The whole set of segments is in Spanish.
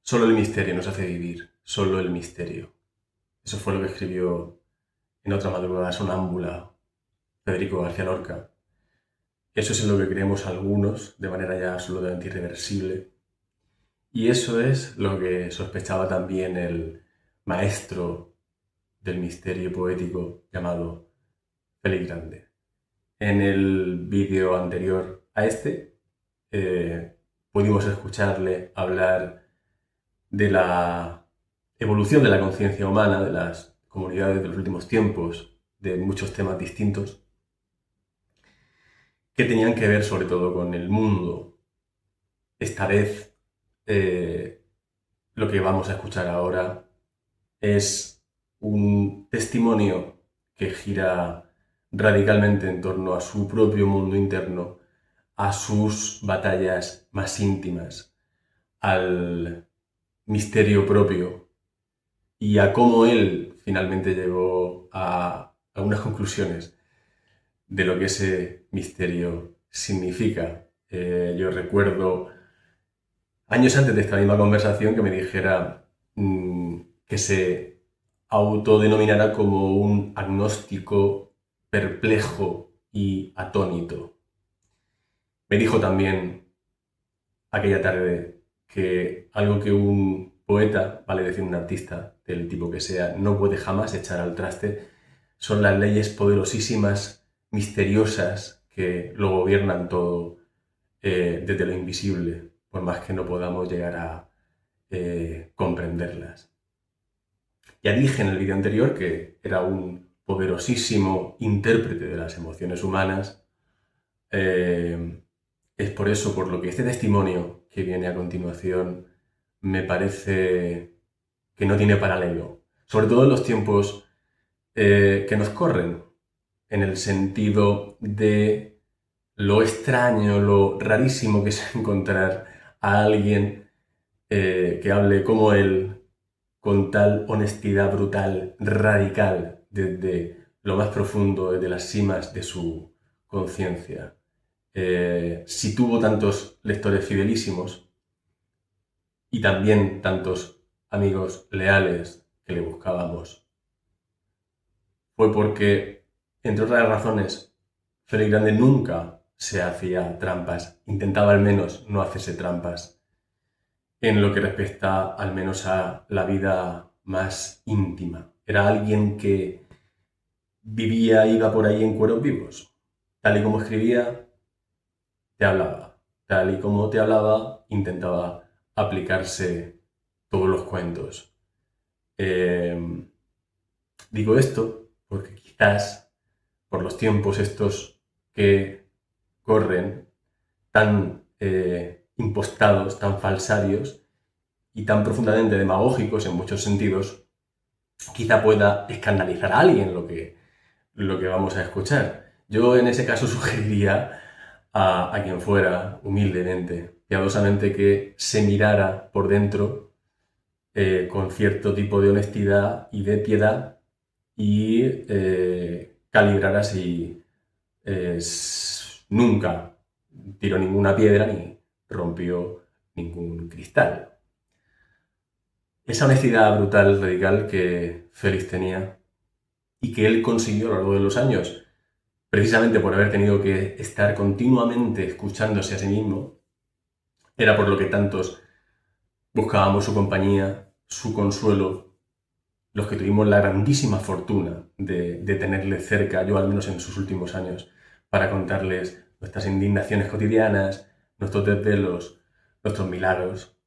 Solo el misterio nos hace vivir, solo el misterio. Eso fue lo que escribió en Otra madrugada sonámbula Federico García Lorca. Eso es en lo que creemos algunos, de manera ya absolutamente irreversible. Y eso es lo que sospechaba también el maestro del misterio poético llamado Félix Grande. En el vídeo anterior a este, pudimos escucharle hablar de la evolución de la conciencia humana, de las comunidades de los últimos tiempos, de muchos temas distintos, que tenían que ver sobre todo con el mundo. Esta vez, lo que vamos a escuchar ahora es un testimonio que gira radicalmente en torno a su propio mundo interno, a sus batallas más íntimas, al misterio propio y a cómo él finalmente llegó a algunas conclusiones de lo que ese misterio significa. Yo recuerdo años antes de esta misma conversación que me dijera que se autodenominara como un agnóstico perplejo y atónito. Me dijo también aquella tarde que algo que un poeta, vale decir un artista del tipo que sea, no puede jamás echar al traste son las leyes poderosísimas, misteriosas, que lo gobiernan todo desde lo invisible, por más que no podamos llegar a comprenderlas. Ya dije en el vídeo anterior que era un poderosísimo intérprete de las emociones humanas. Es por eso por lo que este testimonio que viene a continuación me parece que no tiene paralelo, sobre todo en los tiempos que nos corren, en el sentido de lo extraño, lo rarísimo que es encontrar a alguien que hable como él, con tal honestidad brutal, radical, desde lo más profundo, desde las cimas de su conciencia. Si tuvo tantos lectores fidelísimos y también tantos amigos leales que le buscábamos, fue porque, entre otras razones, Félix Grande nunca se hacía trampas, intentaba al menos no hacerse trampas en lo que respecta al menos a la vida más íntima. Era alguien que vivía, iba por ahí en cueros vivos. Tal y como escribía, te hablaba. Tal y como te hablaba, intentaba aplicarse todos los cuentos. Digo esto porque quizás por los tiempos estos que corren, tan impostados, tan falsarios y tan profundamente demagógicos en muchos sentidos, quizá pueda escandalizar a alguien lo que vamos a escuchar. Yo en ese caso sugeriría a quien fuera, humildemente, piadosamente, que se mirara por dentro con cierto tipo de honestidad y de piedad y calibrara si nunca tiró ninguna piedra ni rompió ningún cristal. Esa honestidad brutal, radical que Félix tenía y que él consiguió a lo largo de los años, precisamente por haber tenido que estar continuamente escuchándose a sí mismo, era por lo que tantos buscábamos su compañía, su consuelo, los que tuvimos la grandísima fortuna de tenerle cerca, yo al menos en sus últimos años, para contarles nuestras indignaciones cotidianas, nuestros desvelos, nuestros milagros,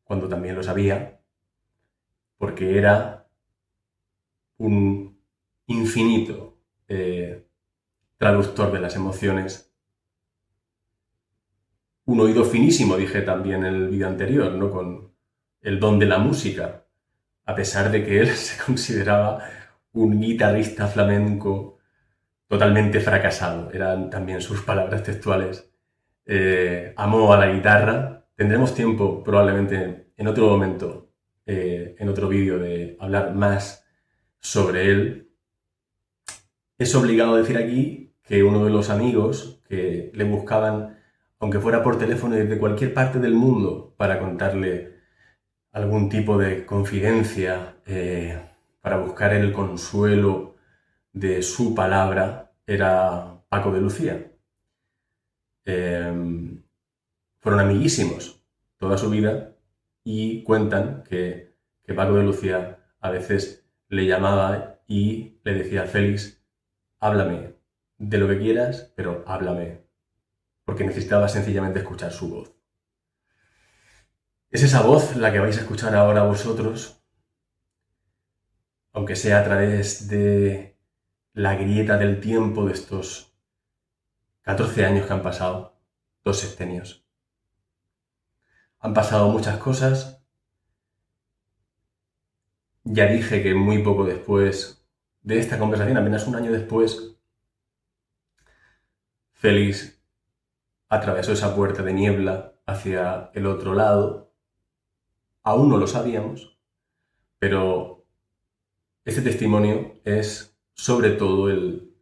cuando también los había, porque era un infinito traductor de las emociones. Un oído finísimo, dije también en el vídeo anterior, ¿no? Con el don de la música, a pesar de que él se consideraba un guitarrista flamenco totalmente fracasado. Eran también sus palabras textuales. Amó a la guitarra Tendremos tiempo probablemente en otro momento, en otro vídeo, de hablar más sobre él. Es obligado decir aquí que uno de los amigos que le buscaban, aunque fuera por teléfono desde cualquier parte del mundo, para contarle algún tipo de confidencia, para buscar el consuelo de su palabra, era Paco de Lucía. Fueron amiguísimos toda su vida y cuentan que Paco de Lucía a veces le llamaba y le decía: Félix, háblame de lo que quieras, pero háblame, porque necesitaba sencillamente escuchar su voz. Es esa voz la que vais a escuchar ahora vosotros, aunque sea a través de la grieta del tiempo de estos 14 años que han pasado, 2 sexenios. Han pasado muchas cosas. Ya dije que muy poco después de esta conversación, apenas un año después, Félix atravesó esa puerta de niebla hacia el otro lado. Aún no lo sabíamos, pero este testimonio es sobre todo el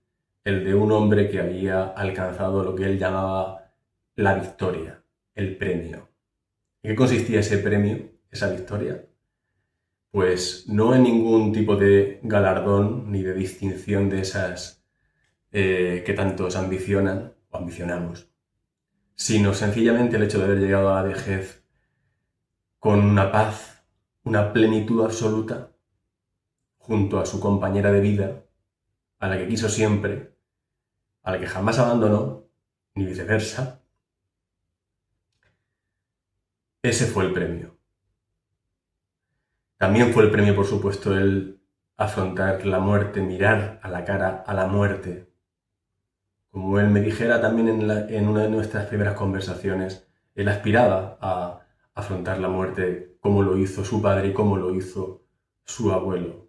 de un hombre que había alcanzado lo que él llamaba la victoria, el premio. ¿En qué consistía ese premio, esa victoria? Pues no en ningún tipo de galardón ni de distinción de esas que tantos ambicionan o ambicionamos, sino sencillamente el hecho de haber llegado a la vejez con una paz, una plenitud absoluta, junto a su compañera de vida, a la que quiso siempre, a la que jamás abandonó, ni viceversa. Ese fue el premio. También fue el premio, por supuesto, el afrontar la muerte, mirar a la cara a la muerte. Como él me dijera también en una de nuestras primeras conversaciones, él aspiraba a afrontar la muerte como lo hizo su padre y como lo hizo su abuelo,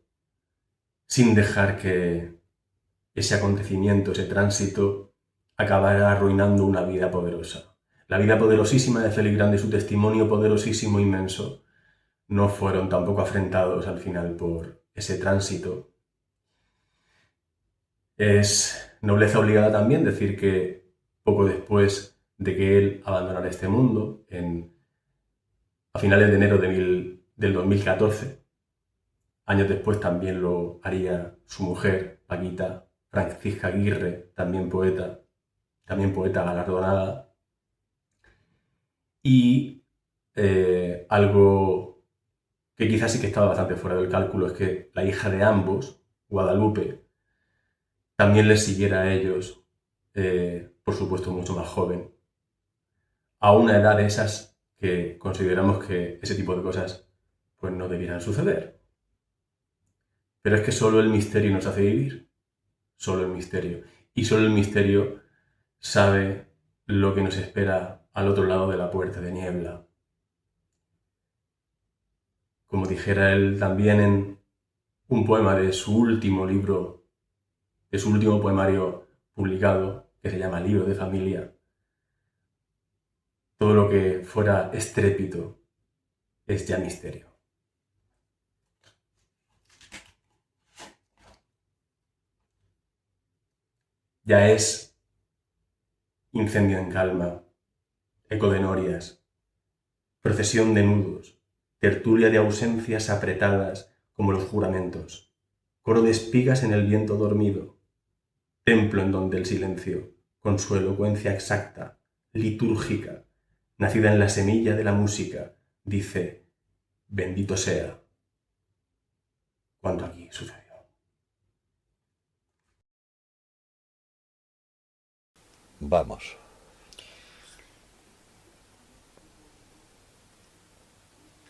sin dejar que ese acontecimiento, ese tránsito, acabara arruinando una vida poderosa. La vida poderosísima de Félix Grande y su testimonio poderosísimo, inmenso, no fueron tampoco afrentados al final por ese tránsito. Es nobleza obligada también decir que poco después de que él abandonara este mundo, a finales de enero del 2014, años después también lo haría su mujer, Paquita Francisca Aguirre, también poeta galardonada. Y algo que quizás sí que estaba bastante fuera del cálculo es que la hija de ambos, Guadalupe, también les siguiera a ellos, por supuesto mucho más joven, a una edad de esas que consideramos que ese tipo de cosas pues no debieran suceder. Pero es que solo el misterio nos hace vivir, solo el misterio. Y solo el misterio sabe lo que nos espera al otro lado de la puerta de niebla. Como dijera él también en un poema de su último libro, de su último poemario publicado, que se llama Libro de Familia, todo lo que fuera estrépito es ya misterio. Ya es incendio en calma, eco de norias, procesión de nudos, tertulia de ausencias apretadas como los juramentos, coro de espigas en el viento dormido, templo en donde el silencio, con su elocuencia exacta, litúrgica, nacida en la semilla de la música, dice: bendito sea cuando aquí sucedió. Vamos.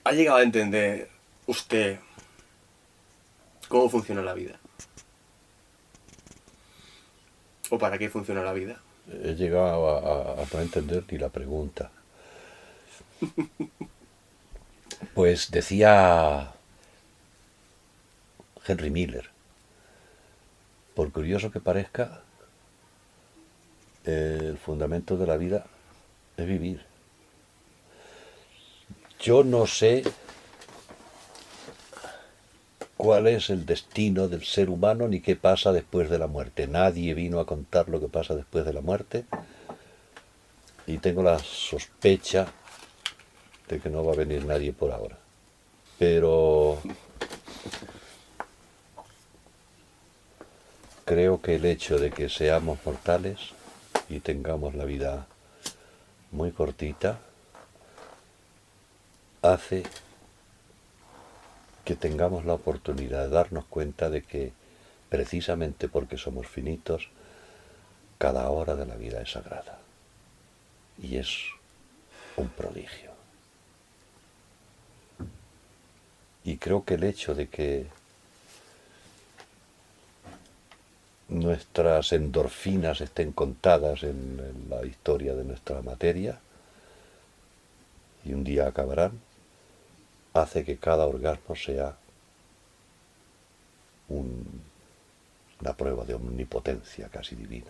¿Ha llegado a entender usted cómo funciona la vida? ¿O para qué funciona la vida? He llegado a no entender ni la pregunta. Pues decía Henry Miller, por curioso que parezca, el fundamento de la vida es vivir. Yo no sé cuál es el destino del ser humano ni qué pasa después de la muerte. Nadie vino a contar lo que pasa después de la muerte y tengo la sospecha de que no va a venir nadie por ahora. Pero creo que el hecho de que seamos mortales y tengamos la vida muy cortita hace que tengamos la oportunidad de darnos cuenta de que precisamente porque somos finitos, cada hora de la vida es sagrada y es un prodigio. Y creo que el hecho de que nuestras endorfinas estén contadas en la historia de nuestra materia y un día acabarán, hace que cada orgasmo sea una prueba de omnipotencia casi divina.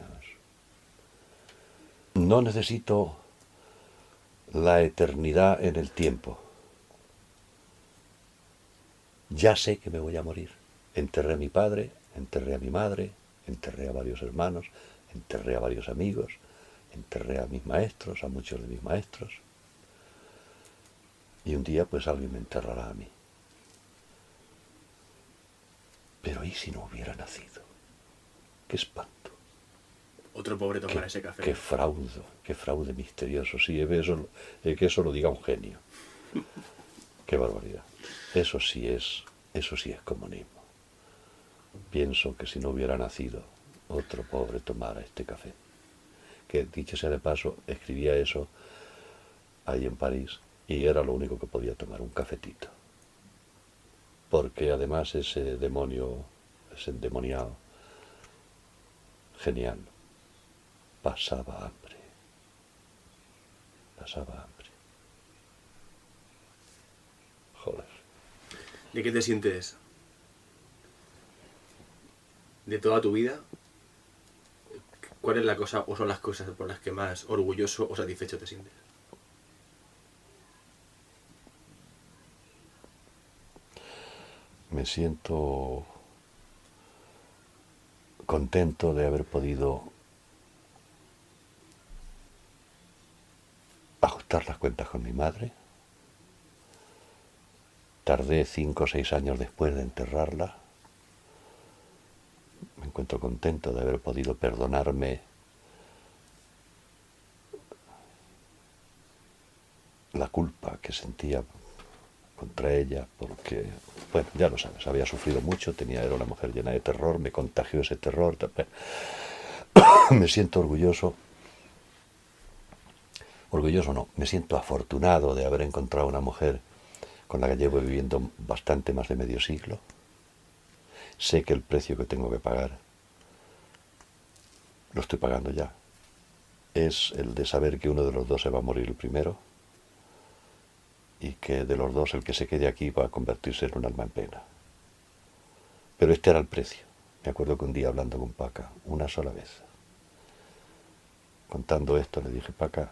No necesito la eternidad en el tiempo. Ya sé que me voy a morir. Enterré a mi padre, enterré a mi madre, enterré a varios hermanos, enterré a varios amigos, enterré a mis maestros, a muchos de mis maestros. Y un día pues alguien me enterrará a mí. Pero ¿y si no hubiera nacido? ¡Qué espanto! Otro pobre tomar ese café. ¡Qué fraude misterioso! Sí, que eso lo diga un genio. ¡Qué barbaridad! Eso sí es comunismo. Pienso que si no hubiera nacido, otro pobre tomara este café. Que dicho sea de paso, escribía eso ahí en París y era lo único que podía tomar, un cafetito. Porque además ese demonio, ese endemoniado, genial, pasaba hambre. Joder. ¿De qué te sientes? De toda tu vida, ¿cuál es la cosa o son las cosas por las que más orgulloso o satisfecho te sientes? Me siento contento de haber podido ajustar las cuentas con mi madre. Tardé 5 o 6 años después de enterrarla. Me encuentro contento de haber podido perdonarme la culpa que sentía contra ella, porque, bueno, ya lo sabes, había sufrido mucho, era una mujer llena de terror, me contagió ese terror. Me siento orgulloso no, me siento afortunado de haber encontrado una mujer con la que llevo viviendo bastante más de medio siglo. Sé que el precio que tengo que pagar, lo estoy pagando ya, es el de saber que uno de los dos se va a morir el primero y que de los dos el que se quede aquí va a convertirse en un alma en pena. Pero este era el precio. Me acuerdo que un día hablando con Paca, una sola vez, contando esto, le dije: Paca,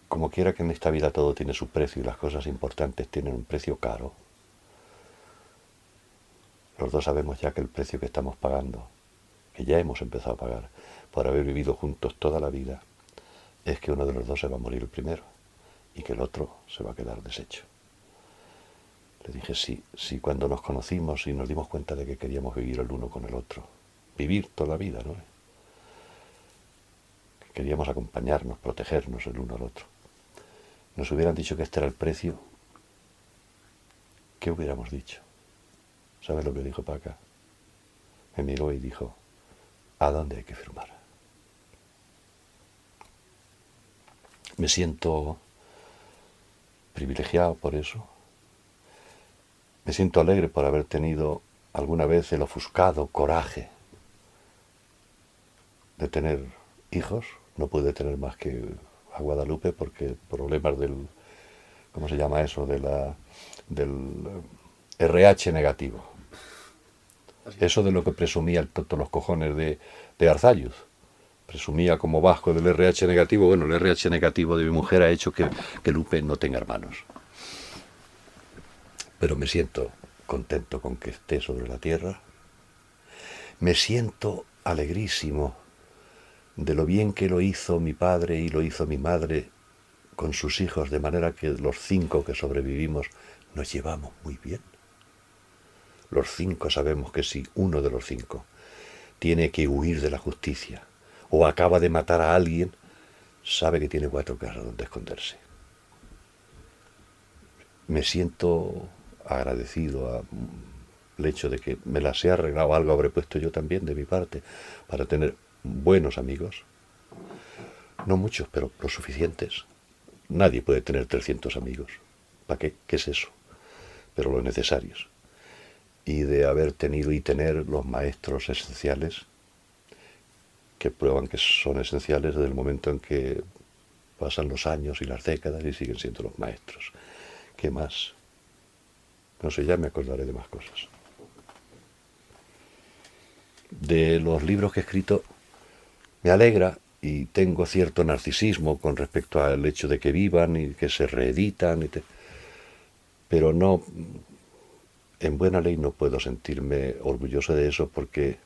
como quiera que en esta vida todo tiene su precio y las cosas importantes tienen un precio caro, los dos sabemos ya que el precio que estamos pagando, que ya hemos empezado a pagar por haber vivido juntos toda la vida, es que uno de los dos se va a morir el primero y que el otro se va a quedar deshecho. Le dije: sí, cuando nos conocimos y nos dimos cuenta de que queríamos vivir el uno con el otro, vivir toda la vida, ¿no? Que queríamos acompañarnos, protegernos el uno al otro. Nos hubieran dicho que este era el precio, ¿qué hubiéramos dicho? ¿Sabes lo que dijo Paca? Me miró y dijo: ¿a dónde hay que firmar? Me siento privilegiado por eso. Me siento alegre por haber tenido alguna vez el ofuscado coraje de tener hijos. No pude tener más que a Guadalupe porque problemas del, ¿cómo se llama eso? Del RH negativo. Eso de lo que presumía el tonto los cojones de Arzalluz. presumía como vasco del RH negativo. Bueno, el RH negativo de mi mujer ha hecho que Lupe no tenga hermanos. Pero me siento contento con que esté sobre la tierra. Me siento alegrísimo de lo bien que lo hizo mi padre y lo hizo mi madre con sus hijos, de manera que los 5 que sobrevivimos nos llevamos muy bien. Los 5 sabemos que si uno de los 5 tiene que huir de la justicia o acaba de matar a alguien, sabe que tiene 4 casas donde esconderse. Me siento agradecido al hecho de que me las he arreglado, algo habré puesto yo también de mi parte para tener buenos amigos. No muchos, pero los suficientes. Nadie puede tener 300 amigos. ¿Para qué? ¿Qué es eso? Pero los necesarios. Y de haber tenido y tener los maestros esenciales que prueban que son esenciales desde el momento en que pasan los años y las décadas y siguen siendo los maestros. ¿Qué más? No sé, ya me acordaré de más cosas. De los libros que he escrito, me alegra y tengo cierto narcisismo con respecto al hecho de que vivan y que se reeditan, pero no, en buena ley no puedo sentirme orgulloso de eso porque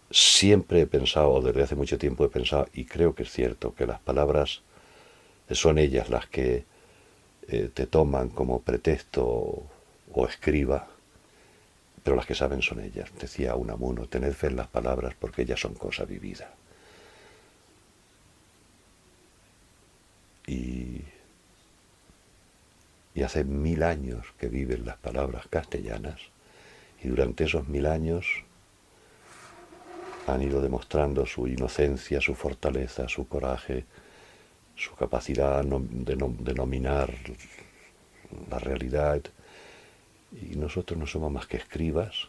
siempre he pensado, o desde hace mucho tiempo he pensado, y creo que es cierto, que las palabras son ellas las que te toman como pretexto o escriba, pero las que saben son ellas. Decía Unamuno, tened fe en las palabras porque ellas son cosa vivida. Y hace 1000 años que viven las palabras castellanas, y durante esos 1000 años han ido demostrando su inocencia, su fortaleza, su coraje, su capacidad de dominar la realidad. Y nosotros no somos más que escribas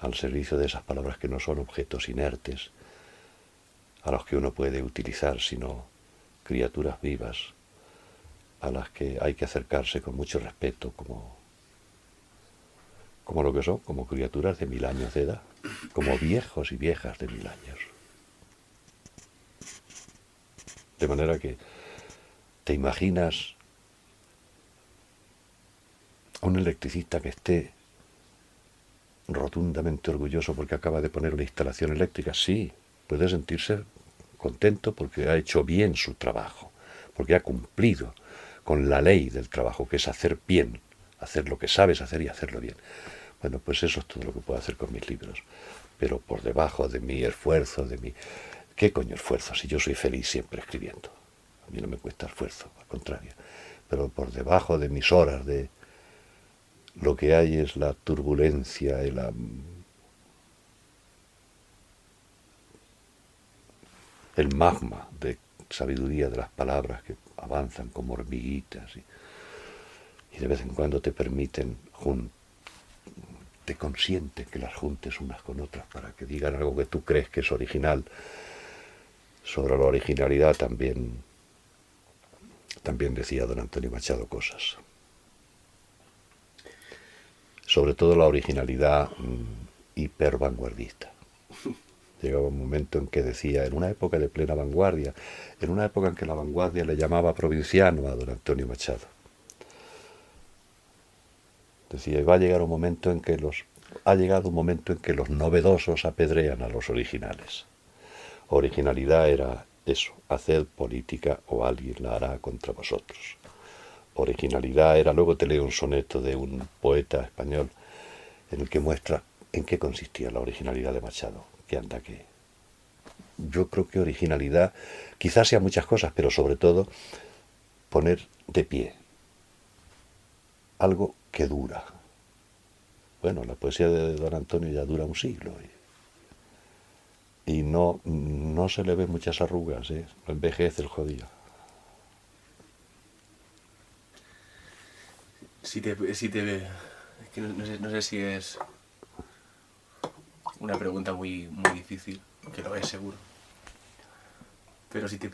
al servicio de esas palabras que no son objetos inertes a los que uno puede utilizar, sino criaturas vivas a las que hay que acercarse con mucho respeto, como lo que son, como criaturas de 1000 años de edad, como viejos y viejas de 1000 años. De manera que te imaginas a un electricista que esté rotundamente orgulloso porque acaba de poner una instalación eléctrica. Sí, puede sentirse contento porque ha hecho bien su trabajo, porque ha cumplido con la ley del trabajo, que es hacer bien, hacer lo que sabes hacer y hacerlo bien. Bueno, pues eso es todo lo que puedo hacer con mis libros. Pero por debajo de mi esfuerzo, de mi... ¿Qué coño esfuerzo? Si yo soy feliz siempre escribiendo. A mí no me cuesta esfuerzo, al contrario. Pero por debajo de mis horas de... Lo que hay es la turbulencia y el magma de sabiduría de las palabras que avanzan como hormiguitas y de vez en cuando te permiten, te consienten que las juntes unas con otras para que digan algo que tú crees que es original. Sobre la originalidad también decía don Antonio Machado cosas. Sobre todo la originalidad hipervanguardista. Llegaba un momento en que decía, en una época de plena vanguardia, en una época en que la vanguardia le llamaba provinciano a don Antonio Machado. Decía, ha llegado un momento en que los novedosos apedrean a los originales. Originalidad era eso, hacer política o alguien la hará contra vosotros. Originalidad era, luego te leo un soneto de un poeta español en el que muestra en qué consistía la originalidad de Machado. Que yo creo que originalidad quizás sea muchas cosas, pero sobre todo poner de pie algo que dura. Bueno, la poesía de don Antonio ya dura un siglo y no se le ven muchas arrugas, no envejece el jodido. Es que no sé si es una pregunta muy difícil, que lo es seguro. Pero si te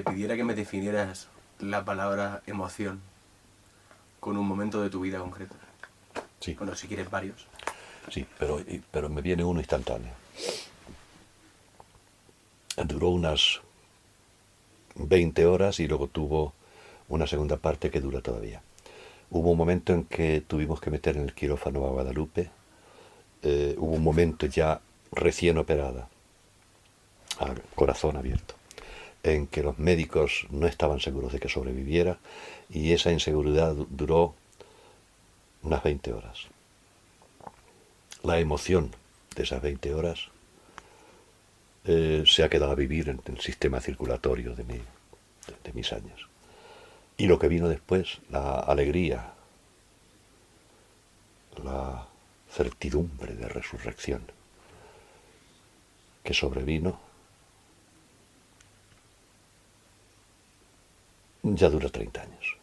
pidiera que me definieras la palabra emoción con un momento de tu vida concreto. Sí. Bueno, si quieres varios. Sí, pero me viene uno instantáneo. duró unas 20 horas y luego tuvo una segunda parte que dura todavía. Hubo un momento en que tuvimos que meter en el quirófano a Guadalupe. Hubo un momento ya recién operada, a corazón abierto, en que los médicos no estaban seguros de que sobreviviera y esa inseguridad duró unas 20 horas. La emoción de esas 20 horas se ha quedado a vivir en el sistema circulatorio de mis años. Y lo que vino después, la alegría, la certidumbre de resurrección que sobrevino, ya dura 30 años.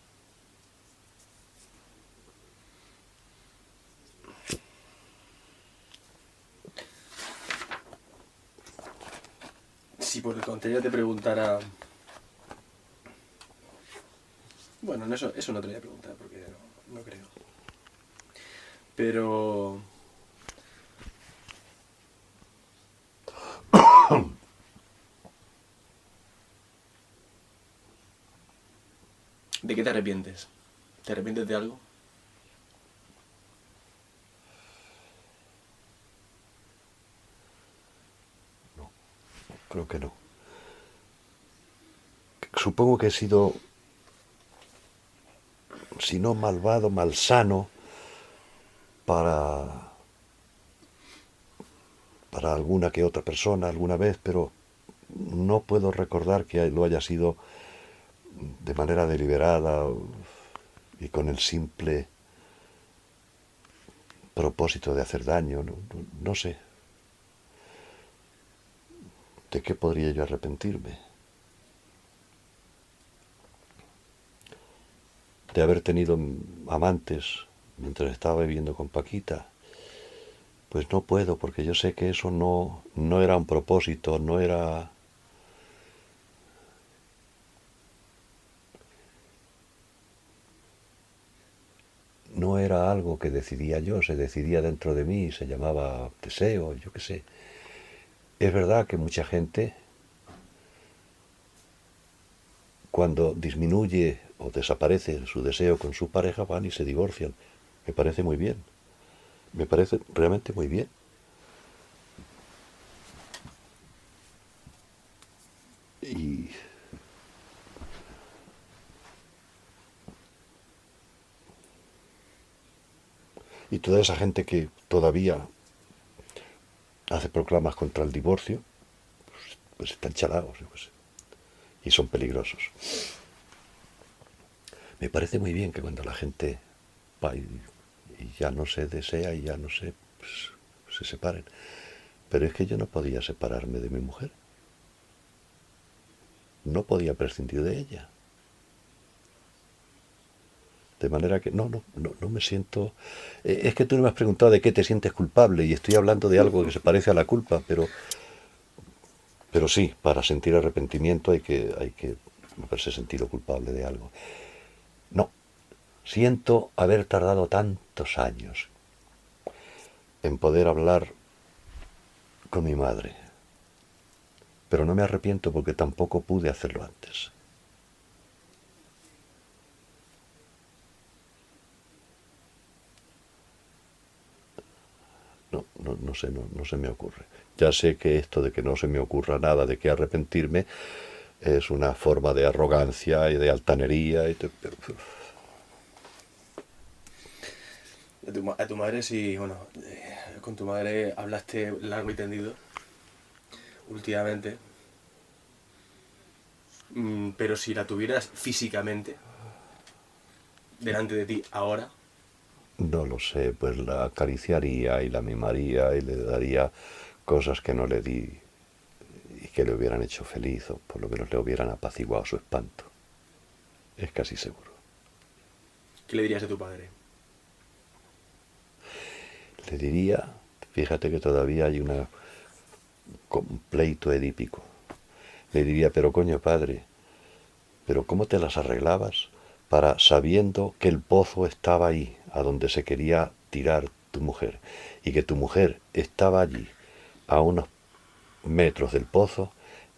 Si por el contrario te preguntara... Bueno, eso no te lo voy a preguntar porque no creo. Pero... ¿De qué te arrepientes? ¿Te arrepientes de algo? Creo que no. Supongo que he sido, si no malvado, malsano para alguna que otra persona alguna vez, pero no puedo recordar que lo haya sido de manera deliberada y con el simple propósito de hacer daño. No sé. ¿De qué podría yo arrepentirme? De haber tenido amantes mientras estaba viviendo con Paquita. Pues no puedo, porque yo sé que eso no era un propósito, no era... No era algo que decidía yo, se decidía dentro de mí, se llamaba deseo, yo qué sé. Es verdad que mucha gente, cuando disminuye o desaparece su deseo con su pareja, van y se divorcian. Me parece muy bien. Me parece realmente muy bien. Y toda esa gente que todavía hace proclamas contra el divorcio, pues están chalados, yo qué sé, y son peligrosos. Me parece muy bien que cuando la gente va y ya no se desea y ya no se, pues, se separen. Pero es que yo no podía separarme de mi mujer. No podía prescindir de ella. De manera que no me siento... es que tú no me has preguntado de qué te sientes culpable y estoy hablando de algo que se parece a la culpa, pero sí, para sentir arrepentimiento hay que haberse sentido culpable de algo. No, siento haber tardado tantos años en poder hablar con mi madre, pero no me arrepiento porque tampoco pude hacerlo antes. No sé, no se me ocurre. Ya sé que esto de que no se me ocurra nada de qué arrepentirme es una forma de arrogancia y de altanería. A tu madre sí, bueno, con tu madre hablaste largo y tendido últimamente. Pero si la tuvieras físicamente delante de ti ahora... No lo sé, pues la acariciaría y la mimaría y le daría cosas que no le di y que le hubieran hecho feliz o por lo menos le hubieran apaciguado su espanto. Es casi seguro. ¿Qué le dirías a tu padre? Le diría, fíjate que todavía hay un pleito edípico. Le diría, pero coño padre, ¿pero cómo te las arreglabas para sabiendo que el pozo estaba ahí, a donde se quería tirar tu mujer, y que tu mujer estaba allí, a unos metros del pozo,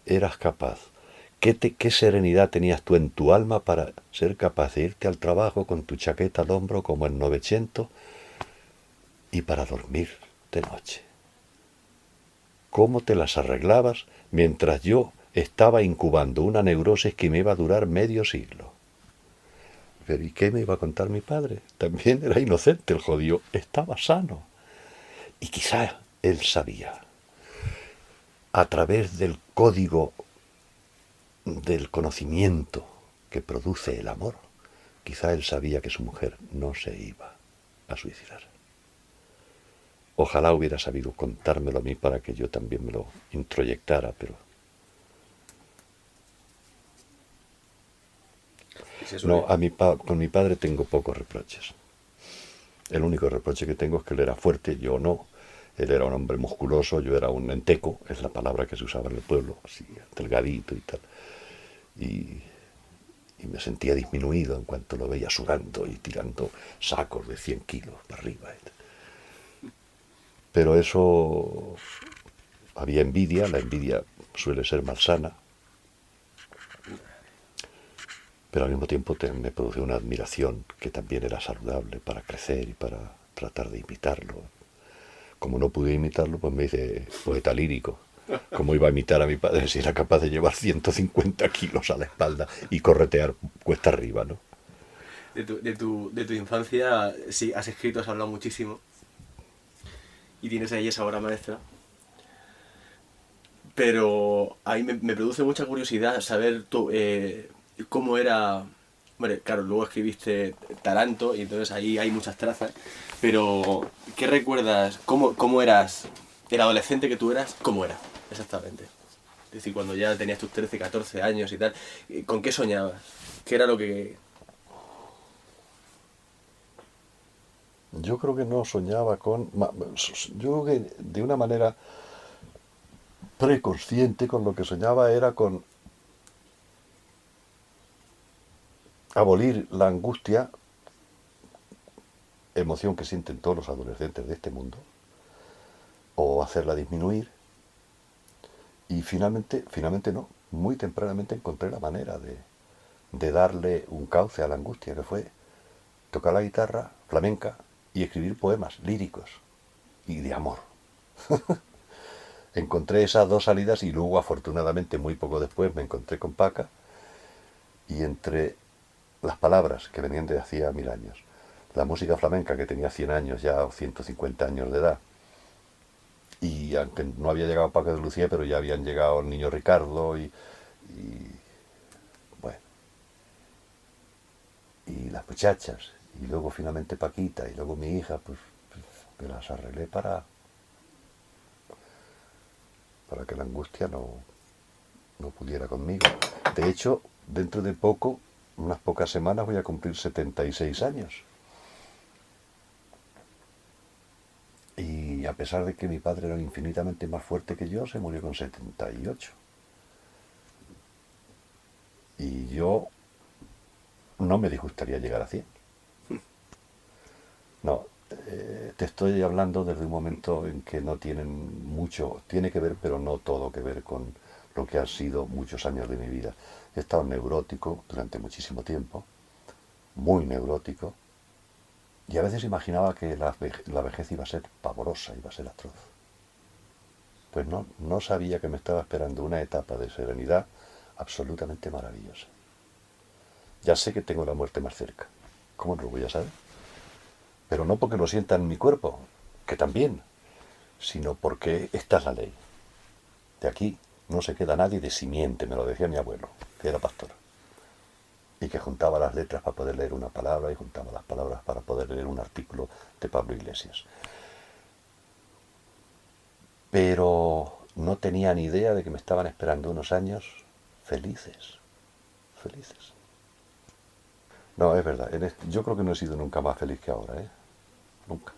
eras capaz? ¿Qué serenidad tenías tú en tu alma para ser capaz de irte al trabajo con tu chaqueta al hombro como en Novecento y para dormir de noche? ¿Cómo te las arreglabas mientras yo estaba incubando una neurosis que me iba a durar medio siglo? Pero ¿y qué me iba a contar mi padre? También era inocente el jodido, estaba sano. Y quizá él sabía, a través del código del conocimiento que produce el amor, quizá él sabía que su mujer no se iba a suicidar. Ojalá hubiera sabido contármelo a mí para que yo también me lo introyectara, pero no, con mi padre tengo pocos reproches. El único reproche que tengo es que él era fuerte, yo no. Él era un hombre musculoso, yo era un enteco, es la palabra que se usaba en el pueblo, así, delgadito y tal. Y me sentía disminuido en cuanto lo veía sudando y tirando sacos de 100 kilos para arriba. Pero eso, había envidia, la envidia suele ser malsana, pero al mismo tiempo me produjo una admiración que también era saludable para crecer y para tratar de imitarlo. Como no pude imitarlo, pues me hice poeta lírico. ¿Cómo iba a imitar a mi padre si era capaz de llevar 150 kilos a la espalda y corretear cuesta arriba, ¿no? De tu infancia, sí, has escrito, has hablado muchísimo. Y tienes ahí esa obra maestra. Pero a mí me produce mucha curiosidad saber cómo era... Bueno, claro, luego escribiste Taranto y entonces ahí hay muchas trazas. Pero, ¿qué recuerdas? ¿Cómo eras? El adolescente que tú eras, ¿cómo era? Exactamente. Es decir, cuando ya tenías tus 13, 14 años y tal, ¿con qué soñabas? ¿Qué era lo que...? Yo creo que no soñaba yo creo que de una manera preconsciente con lo que soñaba era con abolir la angustia, emoción que sienten todos los adolescentes de este mundo, o hacerla disminuir. Y finalmente no, muy tempranamente encontré la manera de darle un cauce a la angustia, que fue tocar la guitarra flamenca y escribir poemas líricos y de amor. Encontré esas dos salidas y luego, afortunadamente, muy poco después me encontré con Paca, y entre las palabras que venían de hacía 1000 años, la música flamenca que tenía 100 años ya o 150 años de edad, y aunque no había llegado Paco de Lucía, pero ya habían llegado el niño Ricardo y bueno, y las muchachas, y luego finalmente Paquita, y luego mi hija, pues me las arreglé para que la angustia no pudiera conmigo. De hecho, dentro de poco, unas pocas semanas, voy a cumplir 76 años. Y a pesar de que mi padre era infinitamente más fuerte que yo, se murió con 78. Y yo no me disgustaría llegar a 100. No, te estoy hablando desde un momento en que no tienen mucho, tiene que ver, pero no todo que ver con lo que han sido muchos años de mi vida. He estado neurótico durante muchísimo tiempo, muy neurótico, y a veces imaginaba que la vejez iba a ser pavorosa, iba a ser atroz. Pues no sabía que me estaba esperando una etapa de serenidad absolutamente maravillosa. Ya sé que tengo la muerte más cerca. ¿Cómo no lo voy a saber? Pero no porque lo sienta en mi cuerpo, que también, sino porque esta es la ley. De aquí no se queda nadie de simiente, me lo decía mi abuelo, que era pastor, y que juntaba las letras para poder leer una palabra y juntaba las palabras para poder leer un artículo de Pablo Iglesias. Pero no tenía ni idea de que me estaban esperando unos años felices, felices. No, es verdad, yo creo que no he sido nunca más feliz que ahora, nunca.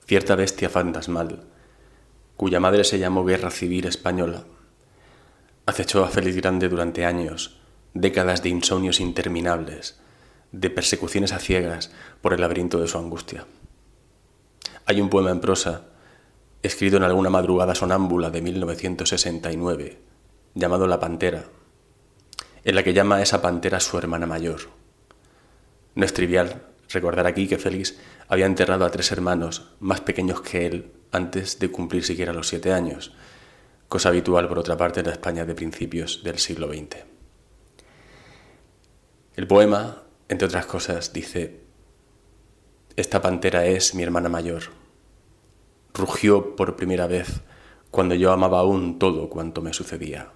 Cierta bestia fantasmal, cuya madre se llamó Guerra Civil Española, acechó a Félix Grande durante años, décadas de insomnios interminables, de persecuciones a ciegas por el laberinto de su angustia. Hay un poema en prosa escrito en alguna madrugada sonámbula de 1969, llamado La Pantera, en la que llama a esa pantera su hermana mayor. No es trivial recordar aquí que Félix había enterrado a 3 hermanos más pequeños que él antes de cumplir siquiera los 7 años, cosa habitual por otra parte en la España de principios del siglo XX. El poema, entre otras cosas, dice: esta pantera es mi hermana mayor. Rugió por primera vez cuando yo amaba aún todo cuanto me sucedía.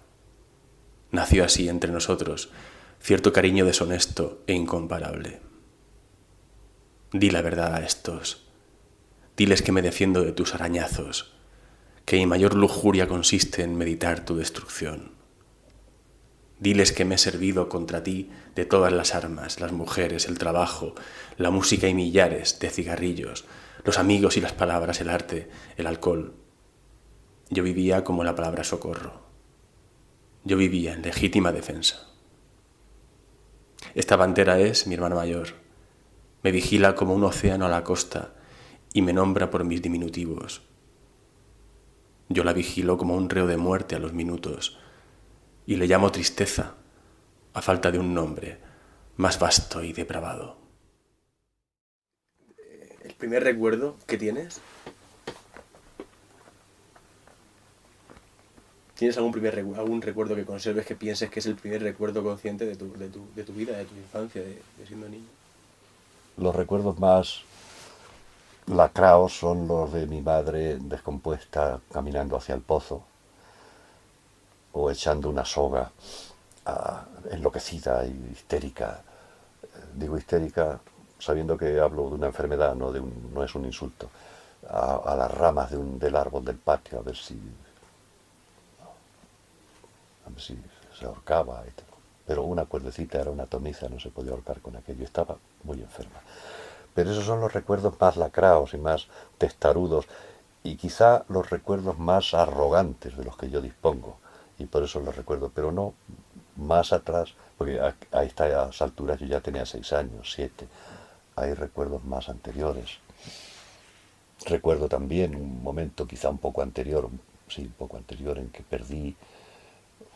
Nació así entre nosotros cierto cariño deshonesto e incomparable. Di la verdad a estos. Diles que me defiendo de tus arañazos, que mi mayor lujuria consiste en meditar tu destrucción. Diles que me he servido contra ti de todas las armas, las mujeres, el trabajo, la música y millares de cigarrillos, los amigos y las palabras, el arte, el alcohol. Yo vivía como la palabra socorro. Yo vivía en legítima defensa. Esta pantera es mi hermana mayor. Me vigila como un océano a la costa y me nombra por mis diminutivos. Yo la vigilo como un reo de muerte a los minutos y le llamo tristeza a falta de un nombre más vasto y depravado. ¿El primer recuerdo que tienes? ¿Tienes algún recuerdo que conserves que pienses que es el primer recuerdo consciente de tu vida, de tu infancia, de siendo niño? Los recuerdos más lacraos son los de mi madre descompuesta caminando hacia el pozo o echando una soga enloquecida y histérica. Digo histérica sabiendo que hablo de una enfermedad, no es un insulto, a las ramas del árbol del patio a ver si se ahorcaba. Pero una cuerdecita era una tomiza, no se podía ahorcar con aquello, estaba muy enferma. Pero esos son los recuerdos más lacraos y más testarudos y quizá los recuerdos más arrogantes de los que yo dispongo, y por eso los recuerdo, pero no más atrás, porque a estas alturas yo ya tenía 6 años, 7, hay recuerdos más anteriores. Recuerdo también un momento quizá un poco anterior, en que perdí,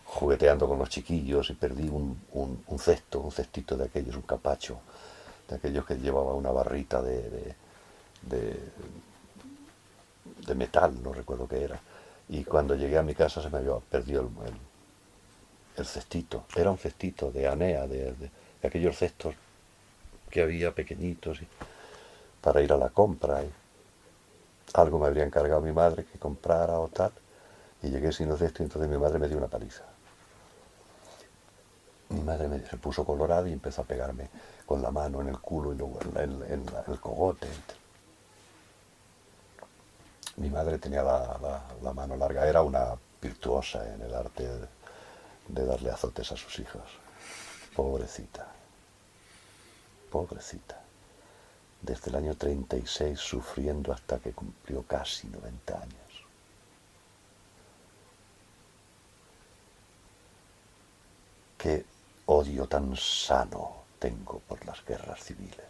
jugueteando con los chiquillos, y perdí un cestito de aquellos, un capacho, de aquellos que llevaba una barrita de metal, no recuerdo qué era. Y cuando llegué a mi casa se me había perdido el cestito. Era un cestito de anea, de aquellos cestos que había pequeñitos para ir a la compra. Y algo me habría encargado mi madre que comprara o tal. Y llegué sin el cesto y entonces mi madre me dio una paliza. Mi madre se puso colorada y empezó a pegarme con la mano en el culo y luego en el cogote. Mi madre tenía la mano larga, era una virtuosa en el arte de darle azotes a sus hijos. Pobrecita. Desde el año 36 sufriendo hasta que cumplió casi 90 años. Qué odio tan sano tengo por las guerras civiles.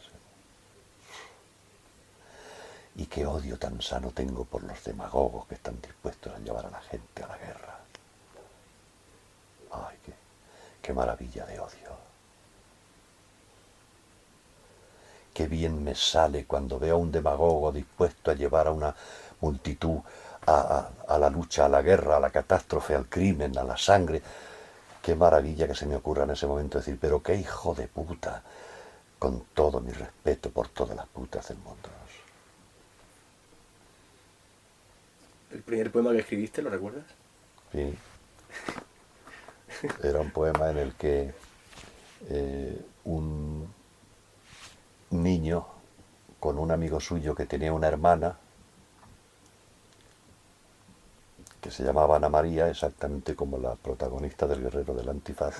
Y qué odio tan sano tengo por los demagogos que están dispuestos a llevar a la gente a la guerra. Ay, qué maravilla de odio. Qué bien me sale cuando veo a un demagogo dispuesto a llevar a una multitud a la lucha, a la guerra, a la catástrofe, al crimen, a la sangre. Qué maravilla que se me ocurra en ese momento decir, pero qué hijo de puta, con todo mi respeto por todas las putas del mundo. ¿El primer poema que escribiste, lo recuerdas? Sí. Era un poema en el que un niño con un amigo suyo que tenía una hermana que se llamaba Ana María, exactamente como la protagonista del Guerrero del Antifaz,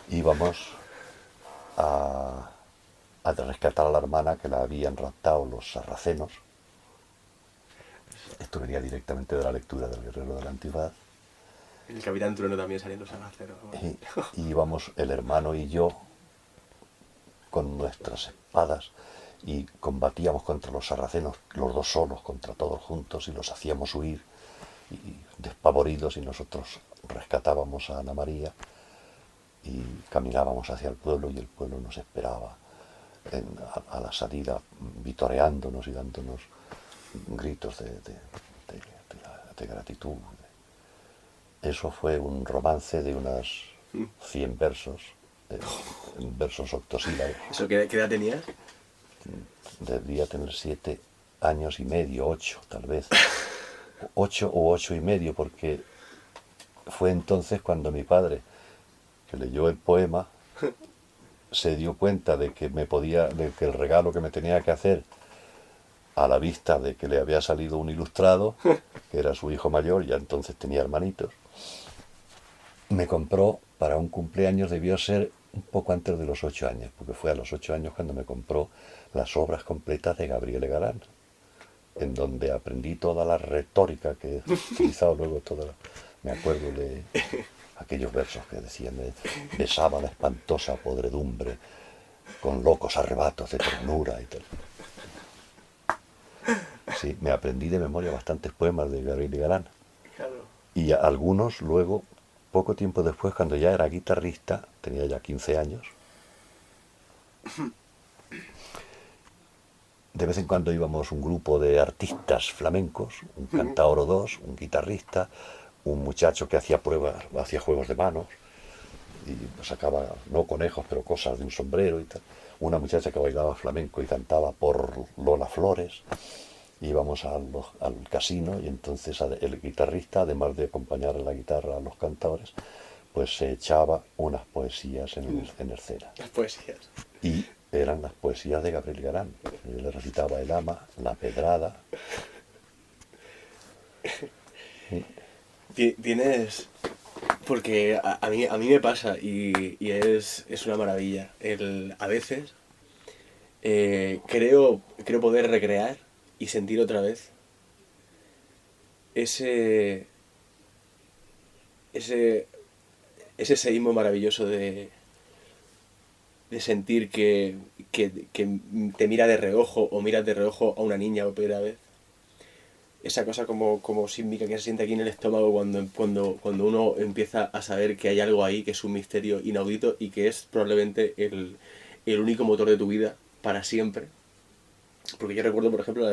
íbamos a rescatar a la hermana que la habían raptado los sarracenos. Esto venía directamente de la lectura del Guerrero del Antifaz. El Capitán Trueno también salió en los sarracenos. Y íbamos el hermano y yo con nuestras espadas y combatíamos contra los sarracenos, los dos solos, contra todos juntos, y los hacíamos huir, y despavoridos, y nosotros rescatábamos a Ana María y caminábamos hacia el pueblo, y el pueblo nos esperaba a la salida, vitoreándonos y dándonos gritos de gratitud. Eso fue un romance de unos 100 versos, versos octosílabos. ¿Eso qué edad tenías? Debía tener 7 años y medio, 8 tal vez. 8 o 8 y medio, porque fue entonces cuando mi padre, que leyó el poema, se dio cuenta de que de que el regalo que me tenía que hacer, a la vista de que le había salido un ilustrado, que era su hijo mayor, ya entonces tenía hermanitos, me compró para un cumpleaños, debió ser un poco antes de los 8 años, porque fue a los 8 años cuando me compró las obras completas de Gabriel Galán, en donde aprendí toda la retórica que he utilizado luego, me acuerdo de aquellos versos que decían: besaba la espantosa podredumbre con locos arrebatos de ternura y tal. Sí, me aprendí de memoria bastantes poemas de Gabriel Galán. Claro. Y algunos luego, poco tiempo después, cuando ya era guitarrista, tenía ya 15 años, de vez en cuando íbamos un grupo de artistas flamencos, un cantaor o dos, un guitarrista, un muchacho que hacía pruebas, hacía juegos de manos, y sacaba, no conejos, pero cosas de un sombrero y tal. Una muchacha que bailaba flamenco y cantaba por Lola Flores. Íbamos al casino, y entonces el guitarrista, además de acompañar a la guitarra a los cantadores, pues se echaba unas poesías en escena. Las poesías. Y eran las poesías de Gabriel Galán. Yo le recitaba El ama, La pedrada. Tienes... Porque a mí me pasa, y es una maravilla. A veces creo poder recrear y sentir otra vez ese seísmo maravilloso de sentir que te mira de reojo, o miras de reojo a una niña por primera vez. Esa cosa como sísmica que se siente aquí en el estómago cuando uno empieza a saber que hay algo ahí, que es un misterio inaudito, y que es probablemente el único motor de tu vida para siempre. Porque yo recuerdo, por ejemplo,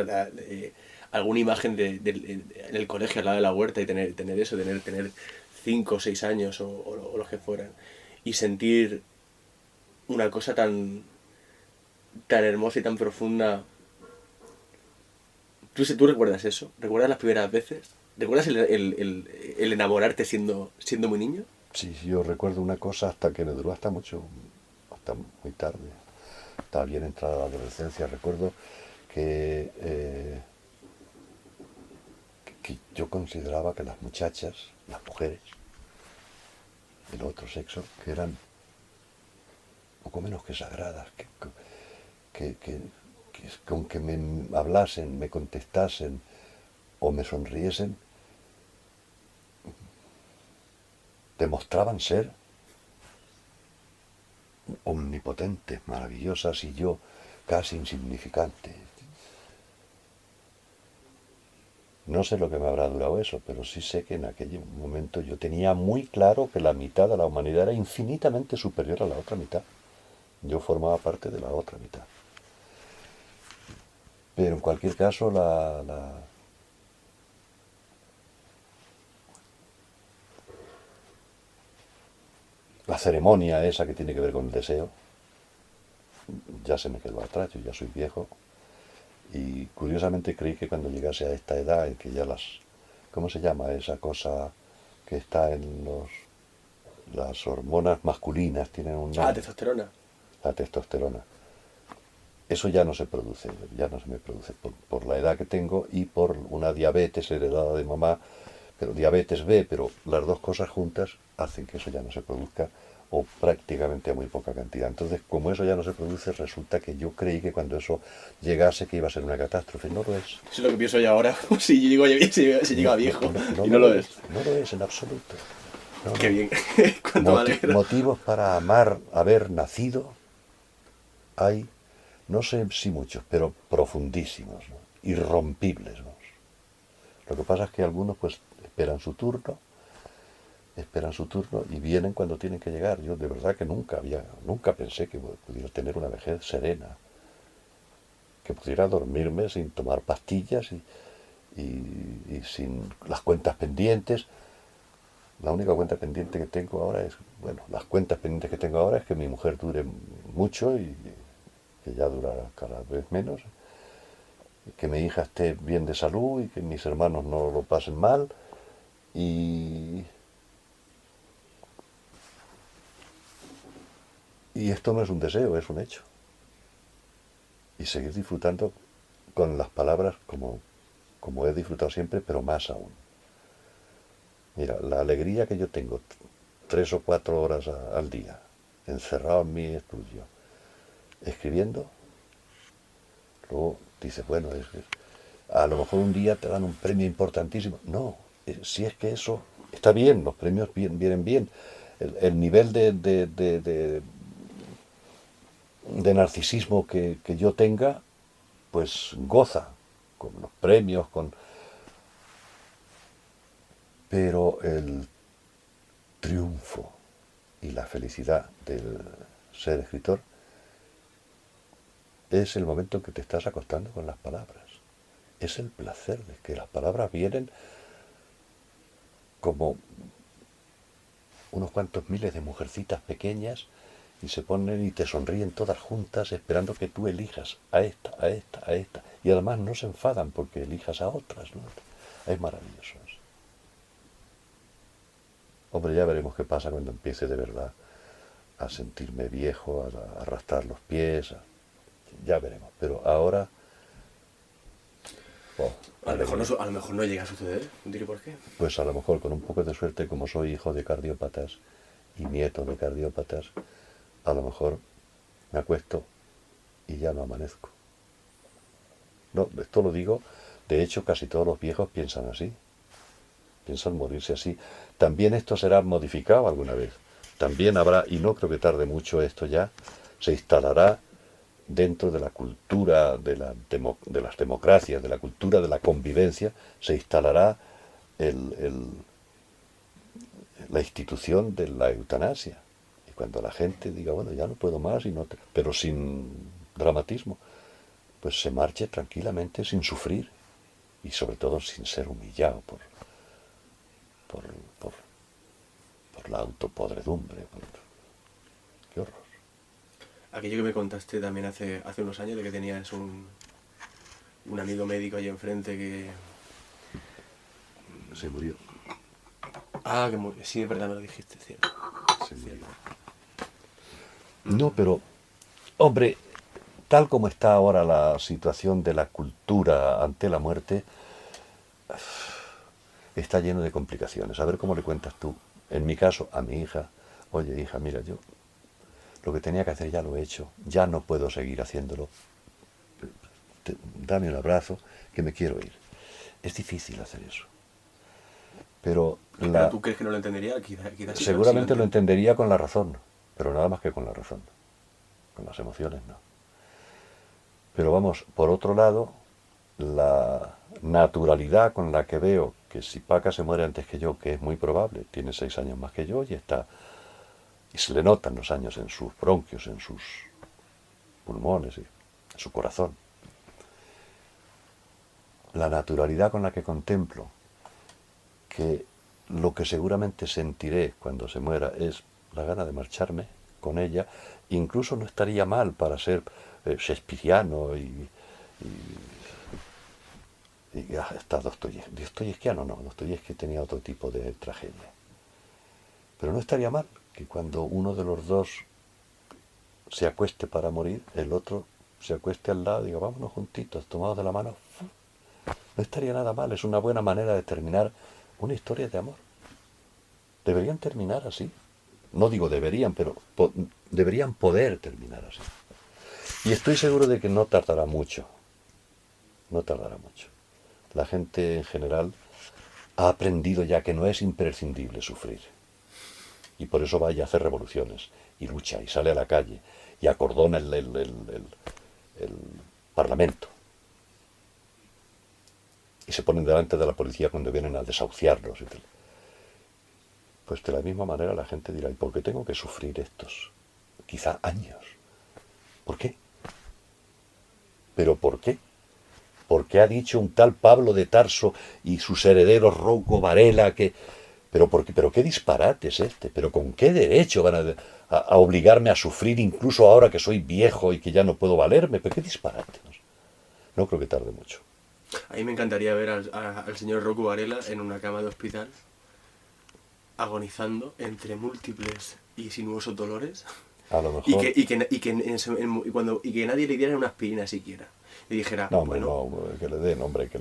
alguna imagen en el colegio al lado de la huerta, y tener 5 o 6 años o los que fueran, y sentir una cosa tan hermosa y tan profunda. ¿Tú recuerdas eso? ¿Recuerdas las primeras veces? ¿Recuerdas el enamorarte siendo muy niño? Sí, yo recuerdo una cosa hasta que me duró hasta muy tarde. Estaba bien entrada la adolescencia. Recuerdo que yo consideraba que las muchachas, las mujeres del otro sexo, que eran poco menos que sagradas, que con que me hablasen, me contestasen o me sonriesen, demostraban ser omnipotentes, maravillosas, y yo casi insignificante. No sé lo que me habrá durado eso, pero sí sé que en aquel momento yo tenía muy claro que la mitad de la humanidad era infinitamente superior a la otra mitad. Yo formaba parte de la otra mitad. Pero en cualquier caso, la ceremonia esa que tiene que ver con el deseo ya se me quedó atrás. Yo ya soy viejo, y curiosamente creí que cuando llegase a esta edad en que ya ¿cómo se llama esa cosa que está en las hormonas masculinas? Tienen un nombre. Testosterona. La testosterona. Eso ya no se produce, ya no se me produce por la edad que tengo y por una diabetes heredada de mamá, pero diabetes B, pero las dos cosas juntas hacen que eso ya no se produzca, o prácticamente a muy poca cantidad. Entonces, como eso ya no se produce, resulta que yo creí que cuando eso llegase que iba a ser una catástrofe. No lo es. Eso es lo que pienso yo ahora, si llega viejo, y no lo es. No lo es en absoluto. No, Qué bien. Cuánto me alegra. Motivos para amar haber nacido hay no sé si muchos, pero profundísimos, ¿no? Irrompibles, ¿no? Lo que pasa es que algunos pues esperan su turno y vienen cuando tienen que llegar. Yo de verdad que nunca pensé que pudiera tener una vejez serena, que pudiera dormirme sin tomar pastillas y sin las cuentas pendientes. La única cuenta pendiente que tengo ahora es, bueno, las cuentas pendientes que tengo ahora es que mi mujer dure mucho y que ya durará cada vez menos, que mi hija esté bien de salud y que mis hermanos no lo pasen mal y esto no es un deseo, es un hecho. Y seguir disfrutando con las palabras como he disfrutado siempre, pero más aún. Mira, la alegría que yo tengo 3 o 4 horas al día, encerrado en mi estudio, escribiendo, luego dices, bueno, a lo mejor un día te dan un premio importantísimo. No, si es que eso está bien, los premios vienen bien. El nivel de narcisismo que yo tenga, pues goza con los premios, pero el triunfo y la felicidad del ser escritor es el momento en que te estás acostando con las palabras. Es el placer de que las palabras vienen como unos cuantos miles de mujercitas pequeñas y se ponen y te sonríen todas juntas esperando que tú elijas a esta, a esta, a esta. Y además no se enfadan porque elijas a otras, ¿no? Es maravilloso eso. Hombre, ya veremos qué pasa cuando empiece de verdad a sentirme viejo, a arrastrar los pies, ya veremos. Pero ahora... Oh, A lo mejor no llega a suceder, no diré por qué. pues a lo mejor con un poco de suerte, como soy hijo de cardiópatas y nieto de cardiópatas, a lo mejor me acuesto y ya no amanezco. No, esto lo digo, de hecho casi todos los viejos piensan así, piensan morirse así. También esto será modificado alguna vez. También habrá, y no creo que tarde mucho esto ya, se instalará dentro de la cultura de las democracias, de la cultura de la convivencia, se instalará la institución de la eutanasia. Y cuando la gente diga, bueno, ya no puedo más, pero sin dramatismo, pues se marche tranquilamente sin sufrir y sobre todo sin ser humillado por, por, por la autopodredumbre. Qué horror. Aquello que me contaste también hace unos años, de que tenías un amigo médico ahí enfrente que... Se murió. Ah, que murió. Sí, es verdad, me lo dijiste, cierto. Se murió. No, pero, hombre, tal como está ahora la situación de la cultura ante la muerte, está lleno de complicaciones. A ver cómo le cuentas tú, en mi caso, a mi hija, oye hija, mira, yo lo que tenía que hacer ya lo he hecho, ya no puedo seguir haciéndolo, dame un abrazo, que me quiero ir. Es difícil hacer eso. Pero ¿Tú crees que no lo entendería? Quizás seguramente lo entendería con la razón, pero nada más que con la razón. Con las emociones no. Pero vamos, por otro lado, la naturalidad con la que veo que si Paca se muere antes que yo, que es muy probable, tiene 6 años más que yo y se le notan los años en sus bronquios, en sus pulmones, en su corazón. La naturalidad con la que contemplo que lo que seguramente sentiré cuando se muera es la gana de marcharme con ella, incluso no estaría mal para ser shakespeariano y hasta Dostoyevskiano, no, Dostoyevski tenía otro tipo de tragedia. Pero no estaría mal que cuando uno de los dos se acueste para morir, el otro se acueste al lado y diga, vámonos juntitos, tomados de la mano. No estaría nada mal, es una buena manera de terminar una historia de amor. Deberían terminar así. No digo deberían, pero deberían poder terminar así. Y estoy seguro de que no tardará mucho. No tardará mucho. La gente en general ha aprendido ya que no es imprescindible sufrir. Y por eso va y hace revoluciones, y lucha, y sale a la calle, y acordona el el Parlamento. Y se ponen delante de la policía cuando vienen a desahuciarlos. Pues de la misma manera la gente dirá, ¿y por qué tengo que sufrir estos quizá años? ¿Por qué? ¿Pero por qué? Porque ha dicho un tal Pablo de Tarso y sus herederos Rouco Varela que... ¿Pero qué disparate es este? ¿Pero con qué derecho van a obligarme a sufrir incluso ahora que soy viejo y que ya no puedo valerme? ¿Pero qué disparate? No creo que tarde mucho. A mí me encantaría ver al señor Rouco Varela en una cama de hospital, agonizando entre múltiples y sinuosos dolores, A lo mejor... y que nadie le diera una aspirina siquiera. Y dijera, No, bueno, no, que le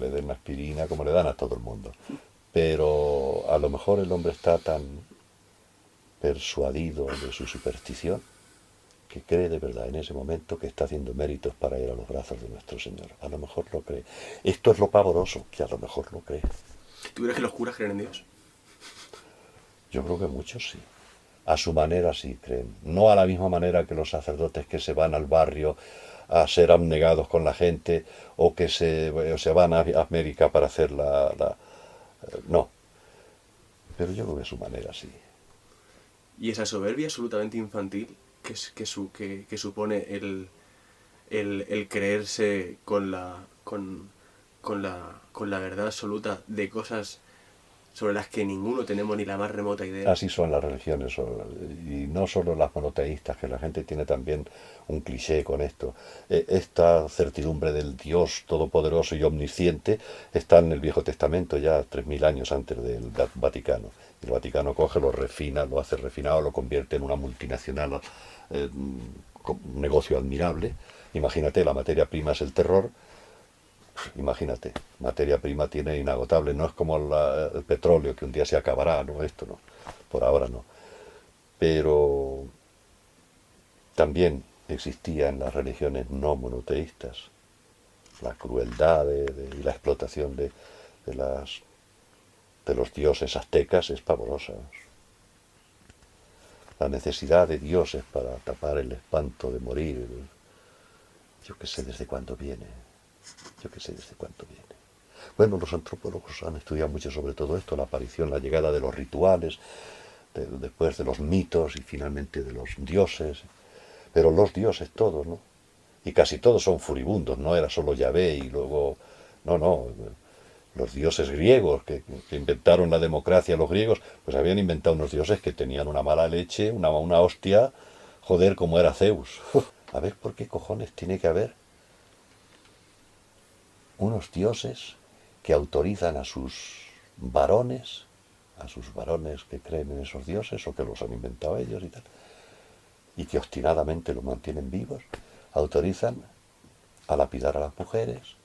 den aspirina como le dan a todo el mundo. Pero a lo mejor el hombre está tan persuadido de su superstición que cree de verdad en ese momento que está haciendo méritos para ir a los brazos de nuestro Señor. A lo mejor lo cree. Esto es lo pavoroso, que a lo mejor lo cree. ¿tú crees que los curas creen en Dios? Yo creo que muchos sí. A su manera sí creen. No a la misma manera que los sacerdotes que se van al barrio a ser abnegados con la gente o que se van a América para hacer no. Pero yo creo que a su manera sí. Y esa soberbia absolutamente infantil que supone el creerse con la verdad absoluta de cosas sobre las que ninguno tenemos ni la más remota idea. Así son las religiones, y no solo las monoteístas, que la gente tiene también un cliché con esto. Esta certidumbre del Dios todopoderoso y omnisciente está en el Viejo Testamento, ya 3000 años antes del Vaticano. El Vaticano coge, lo refina, lo hace refinado, lo convierte en una multinacional, un negocio admirable. Imagínate, la materia prima es el terror. Imagínate, materia prima tiene inagotable, no es como el petróleo que un día se acabará, no, esto no, por ahora no. Pero también existía en las religiones no monoteístas la crueldad y la explotación de los dioses aztecas es pavorosa. La necesidad de dioses para tapar el espanto de morir, yo qué sé desde cuándo viene. Bueno, los antropólogos han estudiado mucho sobre todo esto, la aparición, la llegada de los rituales, después de los mitos y finalmente de los dioses. Pero los dioses todos, ¿no? Y casi todos son furibundos, no era solo Yahvé y luego... No, los dioses griegos que inventaron la democracia, los griegos, pues habían inventado unos dioses que tenían una mala leche, una hostia, joder, como era Zeus. A ver, ¿por qué cojones tiene que haber unos dioses que autorizan a sus varones que creen en esos dioses o que los han inventado ellos y tal, y que obstinadamente los mantienen vivos, autorizan a lapidar a las mujeres,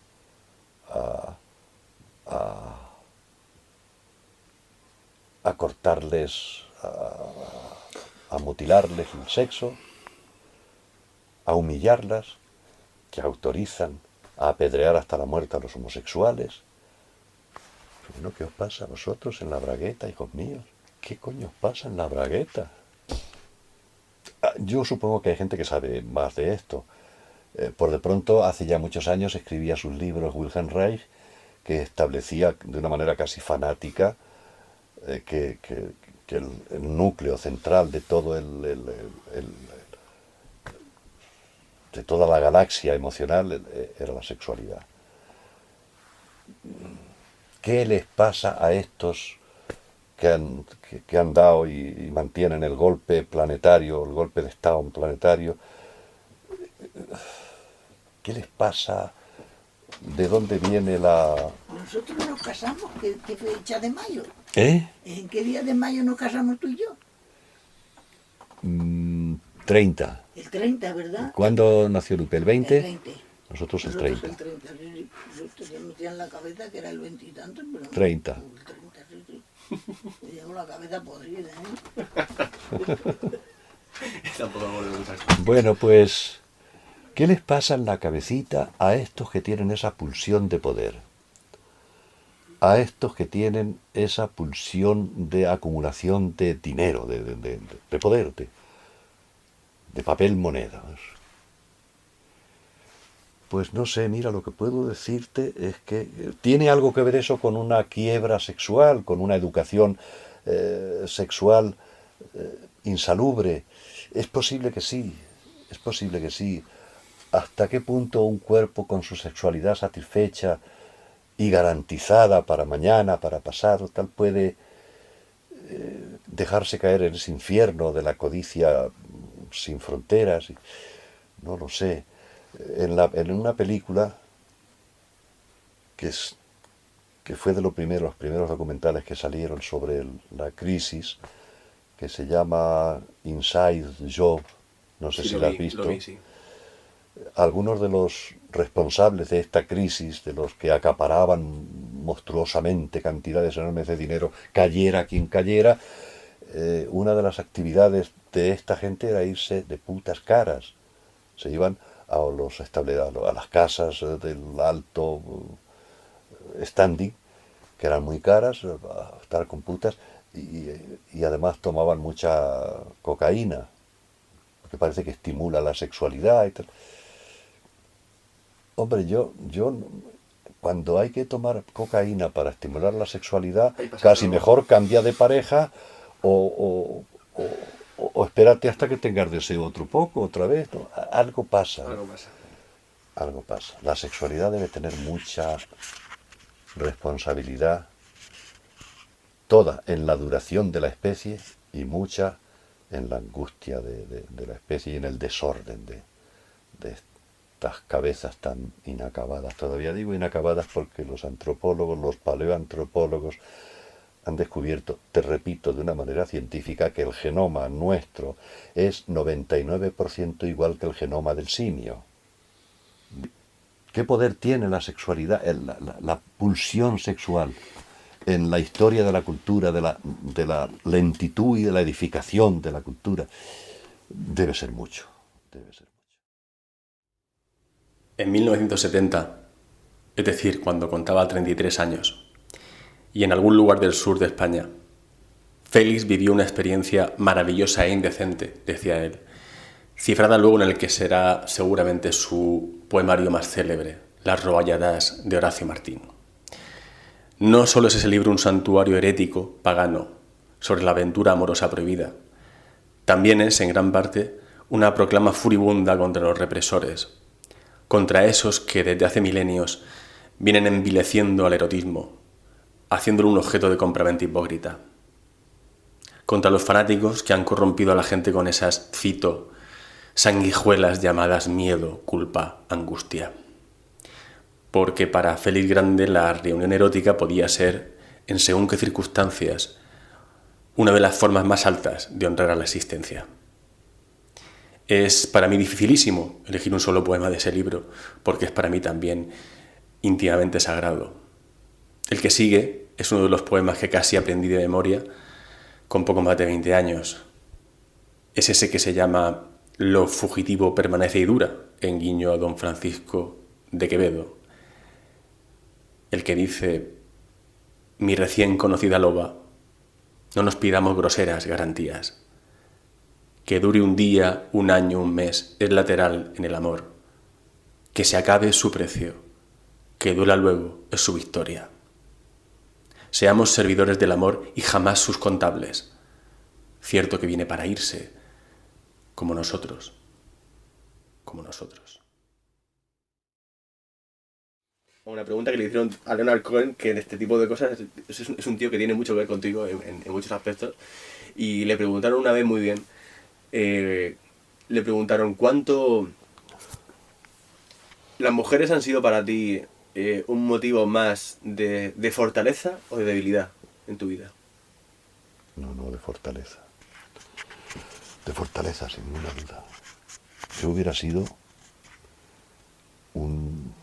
a cortarles, a mutilarles el sexo, a humillarlas, que autorizan a apedrear hasta la muerte a los homosexuales. Bueno, ¿qué os pasa a vosotros en la bragueta, hijos míos? ¿Qué coño os pasa en la bragueta? Yo supongo que hay gente que sabe más de esto. Por de pronto, hace ya muchos años, escribía sus libros Wilhelm Reich, que establecía de una manera casi fanática que el núcleo central de todo de toda la galaxia emocional era la sexualidad. ¿Qué les pasa a estos que han dado y mantienen el golpe planetario, el golpe de Estado planetario? ¿Qué les pasa? ¿De dónde viene la...? Nosotros nos casamos, ¿qué fecha de mayo? ¿Eh? ¿En qué día de mayo nos casamos tú y yo? 30. El 30, ¿verdad? ¿Cuándo nació Lupe? ¿El 20? El 20. Nosotros el Nosotros 30. el 30. Sí, yo tenía metida en la cabeza que era el 20 y tanto, pero no. 30. El 30, sí. Me llevo la cabeza podrida, ¿eh? Tampoco me acuerdo muchas. Bueno, pues, ¿qué les pasa en la cabecita a estos que tienen esa pulsión de poder? A estos que tienen esa pulsión de acumulación de dinero, de poder, de papel moneda. Pues no sé, mira, lo que puedo decirte es que tiene algo que ver eso con una quiebra sexual, con una educación sexual insalubre. Es posible que sí, es posible que sí. ¿Hasta qué punto un cuerpo con su sexualidad satisfecha y garantizada para mañana, para pasado, tal, puede dejarse caer en ese infierno de la codicia sin fronteras? No lo sé. En una película que fue de los primeros documentales que salieron sobre la crisis, que se llama Inside Job, no sé Sí, si lo la has vi, visto. lo vi, sí. Algunos de los responsables de esta crisis, de los que acaparaban monstruosamente cantidades enormes de dinero, cayera quien cayera, una de las actividades de esta gente era irse de putas caras. Se iban a a las casas del alto standing, que eran muy caras, a estar con putas, y además tomaban mucha cocaína, porque parece que estimula la sexualidad y tal. Hombre, cuando hay que tomar cocaína para estimular la sexualidad, Ahí pasa casi algo. mejor cambia de pareja o espérate hasta que tengas deseo otro poco, otra vez, ¿no? Algo pasa, ¿no? Algo pasa. Algo pasa. La sexualidad debe tener mucha responsabilidad, toda en la duración de la especie y mucha en la angustia de la especie y en el desorden de estas cabezas tan inacabadas. Todavía digo inacabadas porque los antropólogos, los paleoantropólogos, han descubierto, te repito, de una manera científica, que el genoma nuestro es 99% igual que el genoma del simio. ¿Qué poder tiene la sexualidad, la pulsión sexual en la historia de la cultura, de la lentitud y de la edificación de la cultura? Debe ser mucho, debe ser mucho. En 1970, es decir, cuando contaba 33 años, y en algún lugar del sur de España, Félix vivió una experiencia maravillosa e indecente, decía él, cifrada luego en el que será seguramente su poemario más célebre, Las Roballadas de Horacio Martín. No solo es ese libro un santuario herético, pagano, sobre la aventura amorosa prohibida, también es, en gran parte, una proclama furibunda contra los represores, contra esos que desde hace milenios vienen envileciendo al erotismo, haciéndolo un objeto de compraventa hipócrita. Contra los fanáticos que han corrompido a la gente con esas, cito, sanguijuelas llamadas miedo, culpa, angustia. Porque para Félix Grande la reunión erótica podía ser, en según qué circunstancias, una de las formas más altas de honrar a la existencia. Es para mí dificilísimo elegir un solo poema de ese libro, porque es para mí también íntimamente sagrado. El que sigue es uno de los poemas que casi aprendí de memoria con poco más de 20 años. Es ese que se llama Lo fugitivo permanece y dura, en guiño a don Francisco de Quevedo. El que dice: mi recién conocida loba, no nos pidamos groseras garantías. Que dure un día, un año, un mes, es lateral en el amor. Que se acabe su precio, que duela luego es su victoria. Seamos servidores del amor y jamás sus contables. Cierto que viene para irse, como nosotros, como nosotros. Una pregunta que le hicieron a Leonard Cohen, que en este tipo de cosas es un tío que tiene mucho que ver contigo en muchos aspectos, y le preguntaron una vez muy bien, le preguntaron cuánto las mujeres han sido para ti un motivo más de fortaleza o de debilidad en tu vida. No, de fortaleza. De fortaleza, sin ninguna duda. Yo hubiera sido un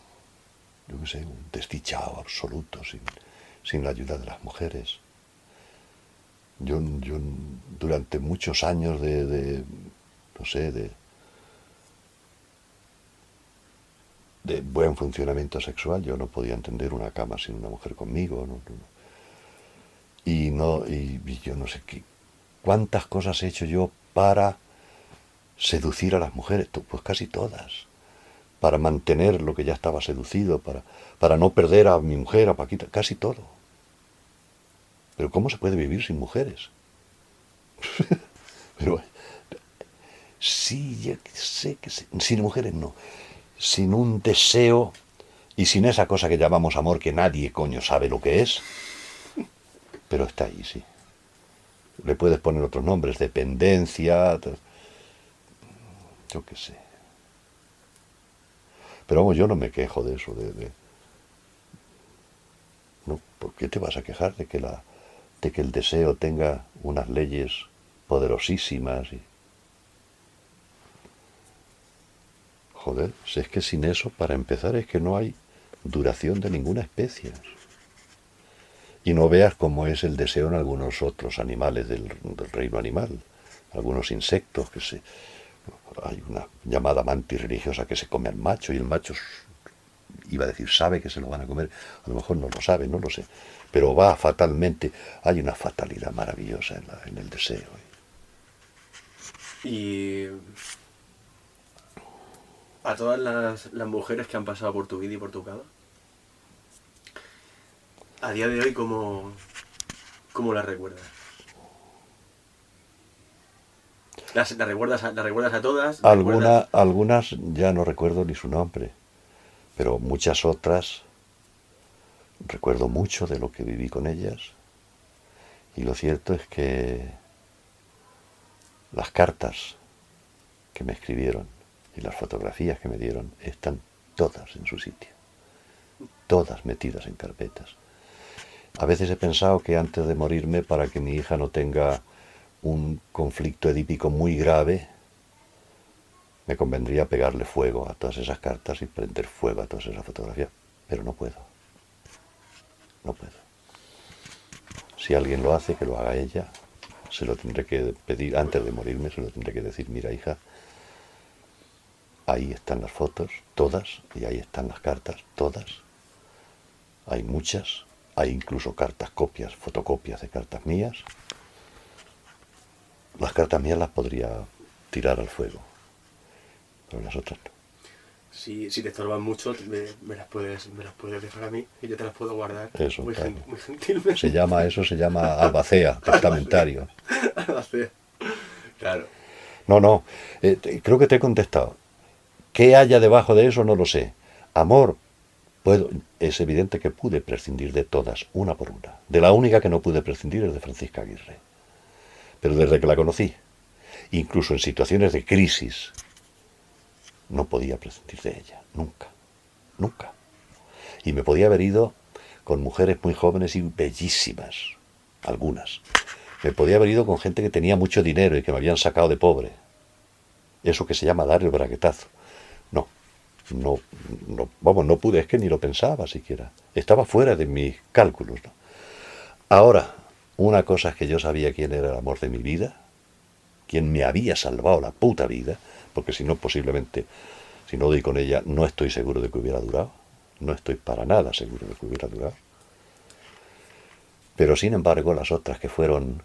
desdichado absoluto sin la ayuda de las mujeres. Yo durante muchos años de buen funcionamiento sexual, yo no podía entender una cama sin una mujer conmigo, ¿no? Y yo no sé cuántas cosas he hecho yo para seducir a las mujeres, pues casi todas. para mantener lo que ya estaba seducido, para no perder a mi mujer, a Paquita, casi todo. Pero ¿cómo se puede vivir sin mujeres? Pero sí, ya sé que sin mujeres no. Sin un deseo y sin esa cosa que llamamos amor, que nadie coño sabe lo que es. Pero está ahí, sí. Le puedes poner otros nombres, dependencia, yo qué sé. Pero vamos, yo no me quejo de eso, no, ¿por qué te vas a quejar de que el deseo tenga unas leyes poderosísimas? Joder, si es que sin eso, para empezar, es que no hay duración de ninguna especie. Y no veas cómo es el deseo en algunos otros animales del reino animal, algunos insectos hay una llamada mantis religiosa que se come al macho y el macho iba a decir sabe que se lo van a comer, a lo mejor no lo sabe, no lo sé, pero va fatalmente, hay una fatalidad maravillosa en el deseo. Y a todas las mujeres que han pasado por tu vida y por tu cama, a día de hoy, ¿cómo las recuerdas? ¿Las recuerdas a todas? Algunas ya no recuerdo ni su nombre, pero muchas otras recuerdo mucho de lo que viví con ellas. Y lo cierto es que las cartas que me escribieron y las fotografías que me dieron están todas en su sitio, todas metidas en carpetas. A veces he pensado que antes de morirme, para que mi hija no tenga un conflicto edípico muy grave, me convendría pegarle fuego a todas esas cartas y prender fuego a todas esas fotografías. Pero no puedo. No puedo. Si alguien lo hace, que lo haga ella. Se lo tendré que pedir, antes de morirme, se lo tendré que decir, mira hija, ahí están las fotos, todas, y ahí están las cartas, todas. Hay muchas, hay incluso cartas, copias, fotocopias de cartas mías. Las cartas mías las podría tirar al fuego, pero las otras no. Si te estorban mucho, me las puedes dejar a mí y yo te las puedo guardar. Eso, muy, claro. muy gentilmente. Se llama albacea, testamentario. Albacea. Claro. No, creo que te he contestado. ¿Qué haya debajo de eso? No lo sé. Amor, es evidente que pude prescindir de todas, una por una. De la única que no pude prescindir es de Francisca Aguirre. Pero desde que la conocí, incluso en situaciones de crisis, no podía prescindir de ella, nunca, nunca. Y me podía haber ido con mujeres muy jóvenes y bellísimas, algunas. Me podía haber ido con gente que tenía mucho dinero y que me habían sacado de pobre. Eso que se llama dar el braguetazo. No pude, es que ni lo pensaba siquiera. Estaba fuera de mis cálculos, ¿no? Ahora, una cosa es que yo sabía quién era el amor de mi vida, quién me había salvado la puta vida, porque si no, posiblemente, si no doy con ella, no estoy seguro de que hubiera durado. No estoy para nada seguro de que hubiera durado. Pero sin embargo, las otras que fueron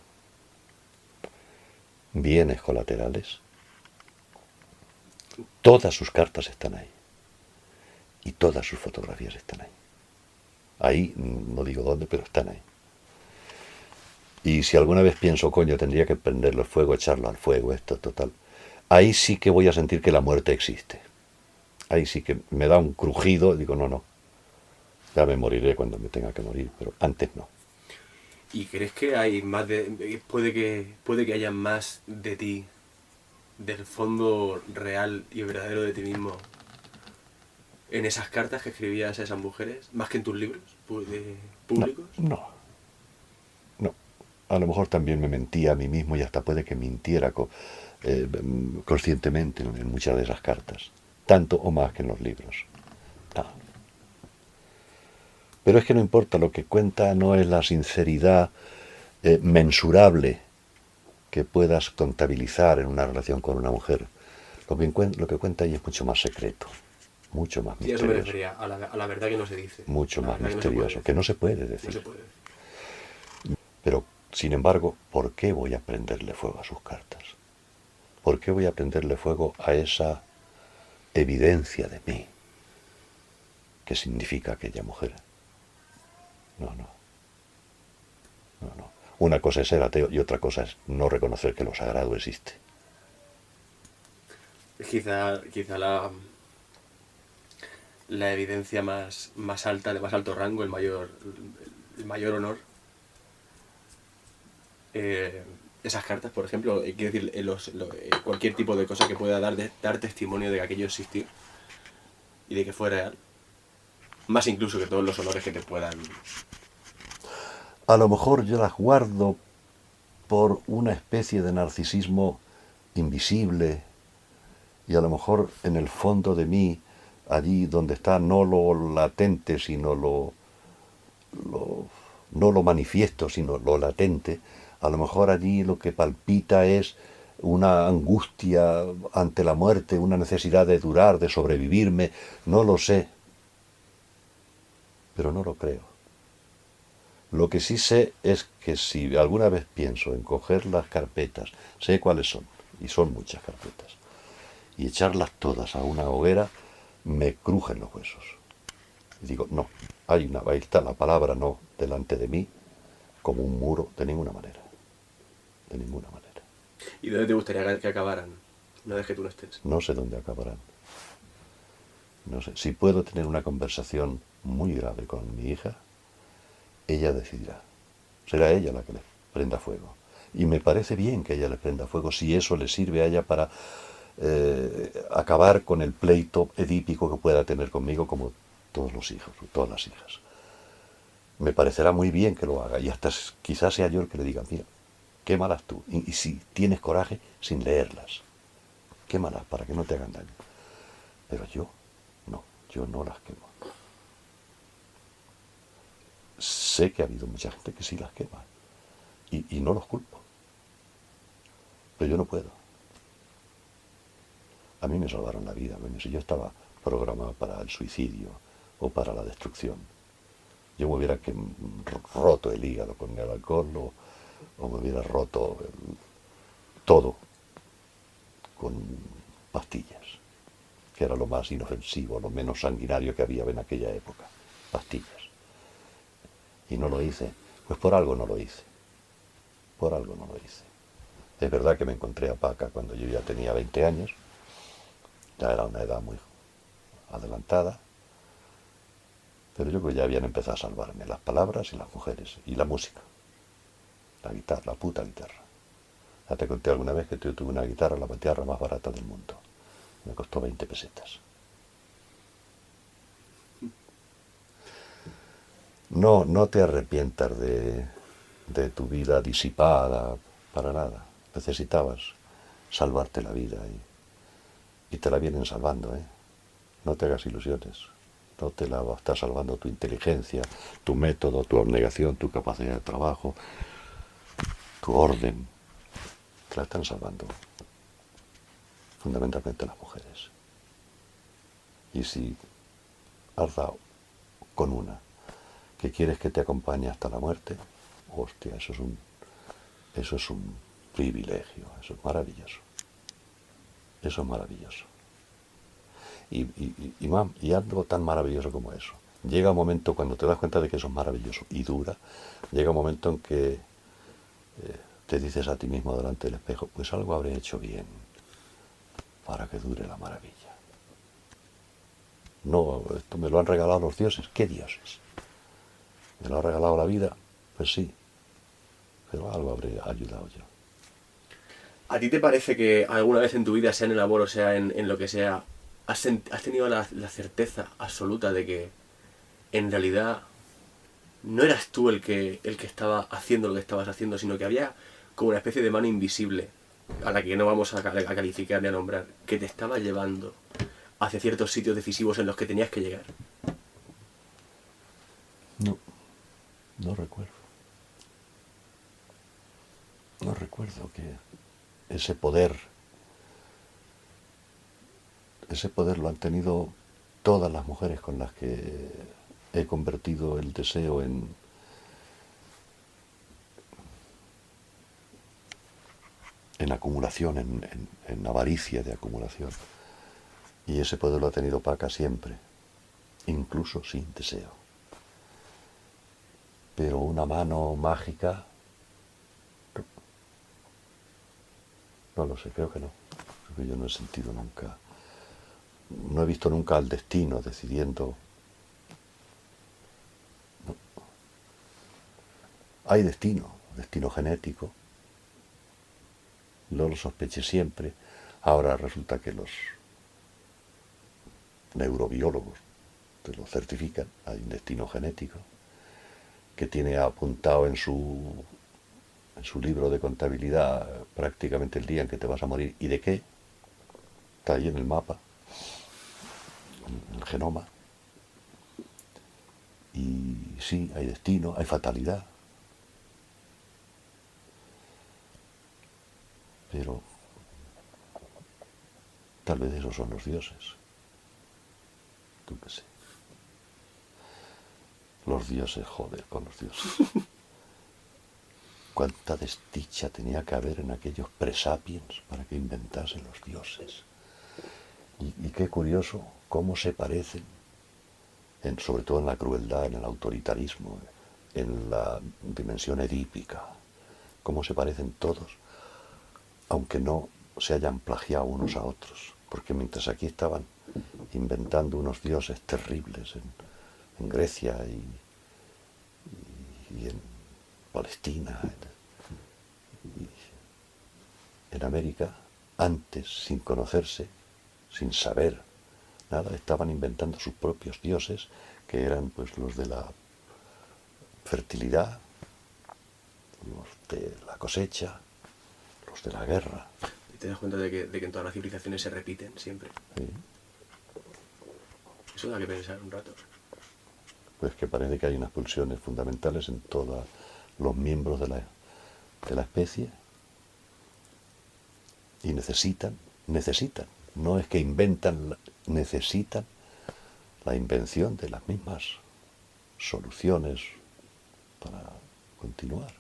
bienes colaterales, todas sus cartas están ahí. Y todas sus fotografías están ahí. Ahí, no digo dónde, pero están ahí. Y si alguna vez pienso, coño, tendría que prenderlo al fuego, echarlo al fuego, esto, total. Ahí sí que voy a sentir que la muerte existe. Ahí sí que me da un crujido, digo, no, ya me moriré cuando me tenga que morir, pero antes no. ¿Y crees que hay más puede que haya más de ti, del fondo real y verdadero de ti mismo, en esas cartas que escribías a esas mujeres, más que en tus libros públicos? No. A lo mejor también me mentía a mí mismo y hasta puede que mintiera conscientemente en muchas de esas cartas. Tanto o más que en los libros. No. Pero es que no importa, lo que cuenta no es la sinceridad mensurable que puedas contabilizar en una relación con una mujer. Lo que cuenta ahí es mucho más secreto, mucho más misterioso. Sí, eso me refería, a la verdad que no se dice. Mucho más misterioso, que no se puede decir. No se puede decir. Pero, sin embargo, ¿por qué voy a prenderle fuego a sus cartas? ¿Por qué voy a prenderle fuego a esa evidencia de mí. ¿Qué significa aquella mujer? No. Una cosa es ser ateo y otra cosa es no reconocer que lo sagrado existe. Quizá la evidencia más alta, de más alto rango, el mayor honor. Esas cartas, por ejemplo, quiero decir, cualquier tipo de cosa que pueda dar testimonio de que aquello existió y de que fue real. Más incluso que todos los honores que te puedan... A lo mejor yo las guardo por una especie de narcisismo invisible y a lo mejor en el fondo de mí, allí donde está no lo latente, sino no lo manifiesto, sino lo latente, a lo mejor allí lo que palpita es una angustia ante la muerte, una necesidad de durar, de sobrevivirme, no lo sé, pero no lo creo. Lo que sí sé es que si alguna vez pienso en coger las carpetas, sé cuáles son, y son muchas carpetas, y echarlas todas a una hoguera, me crujen los huesos. Y digo, no, ahí está la palabra no delante de mí, como un muro, de ninguna manera. De ninguna manera. ¿Y dónde te gustaría que acabaran una vez que tú no estés? No sé dónde acabarán. No sé. Si puedo tener una conversación muy grave con mi hija, ella decidirá. Será ella la que le prenda fuego. Y me parece bien que ella le prenda fuego si eso le sirve a ella para acabar con el pleito edípico que pueda tener conmigo, como todos los hijos, todas las hijas. Me parecerá muy bien que lo haga y hasta quizás sea yo el que le diga, mira, quémalas tú. Y si tienes coraje, sin leerlas, quémalas para que no te hagan daño. Pero yo no las quemo. Sé que ha habido mucha gente que sí las quema y no los culpo. Pero yo no puedo. A mí me salvaron la vida, coño. Si yo estaba programado para el suicidio o para la destrucción, yo me hubiera roto el hígado con el alcohol o me hubiera roto todo con pastillas, que era lo más inofensivo, lo menos sanguinario que había en aquella época. Pastillas. Y no lo hice. Pues por algo no lo hice. Por algo no lo hice. Es verdad que me encontré a Paca cuando yo ya tenía 20 años. Ya era una edad muy adelantada. Pero yo creo que ya habían empezado a salvarme las palabras y las mujeres y la música. La guitarra, la puta guitarra. Ya te conté alguna vez que yo tuve una guitarra, la guitarra más barata del mundo. Me costó 20 pesetas. No te arrepientas de tu vida disipada, para nada. Necesitabas salvarte la vida y te la vienen salvando, ¿eh? No te hagas ilusiones. No te la está salvando tu inteligencia, tu método, tu abnegación, tu capacidad de trabajo, tu orden. Te la están salvando fundamentalmente las mujeres. Y si has dado con una que quieres que te acompañe hasta la muerte, hostia, eso es un privilegio, eso es maravilloso. Eso es maravilloso. Y algo tan maravilloso como eso. Llega un momento cuando te das cuenta de que eso es maravilloso y dura, llega un momento en que te dices a ti mismo delante del espejo, pues algo habré hecho bien para que dure la maravilla. No, esto me lo han regalado los dioses. ¿Qué dioses? ¿Me lo ha regalado la vida? Pues sí, pero algo habré ayudado yo. ¿A ti te parece que alguna vez en tu vida, sea en el amor o sea en lo que sea, has tenido la certeza absoluta de que en realidad no eras tú el que estaba haciendo lo que estabas haciendo, sino que había como una especie de mano invisible, a la que no vamos a calificar ni a nombrar, que te estaba llevando hacia ciertos sitios decisivos en los que tenías que llegar? No recuerdo. No recuerdo que ese poder lo han tenido todas las mujeres con las que he convertido el deseo en acumulación, en avaricia de acumulación. Y ese poder lo ha tenido Paca siempre, incluso sin deseo. Pero una mano mágica, no lo sé, creo que no. Creo que yo no he sentido nunca, no he visto nunca al destino decidiendo. No. Hay destino genético, no lo sospeché siempre. Ahora resulta que los neurobiólogos te lo certifican, hay un destino genético que tiene apuntado en su libro de contabilidad prácticamente el día en que te vas a morir y de qué, está ahí en el mapa, en el genoma. Y sí, hay destino, hay fatalidad, pero tal vez esos son los dioses. Tú qué sé. Los dioses, joder, con los dioses. Cuánta desdicha tenía que haber en aquellos presapiens para que inventasen los dioses. Y qué curioso cómo se parecen, sobre todo en la crueldad, en el autoritarismo, en la dimensión edípica, cómo se parecen todos, aunque no se hayan plagiado unos a otros. Porque mientras aquí estaban inventando unos dioses terribles en Grecia y en Palestina, en América, antes, sin conocerse, sin saber nada, estaban inventando sus propios dioses, que eran pues los de la fertilidad, los de la cosecha, los de la guerra. Y te das cuenta de que en todas las civilizaciones se repiten siempre. ¿Sí? Eso da que pensar un rato. Pues que parece que hay unas pulsiones fundamentales en todos los miembros de la especie y necesitan, no es que inventan, necesitan la invención de las mismas soluciones para continuar.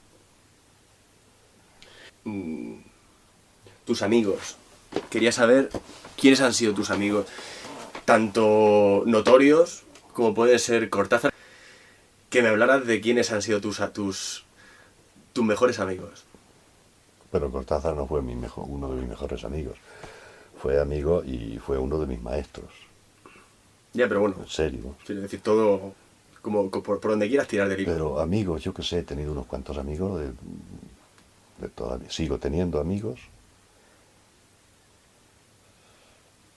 Tus amigos. Quería saber quiénes han sido tus amigos, tanto notorios como puede ser Cortázar. Que me hablaras de quiénes han sido tus mejores amigos. Pero Cortázar no fue uno de mis mejores amigos. Fue amigo y fue uno de mis maestros. Ya, pero bueno. En serio. Quiero decir, todo como por donde quieras tirar del hilo. Pero amigos, yo que sé, he tenido unos cuantos amigos de todavía. Sigo teniendo amigos.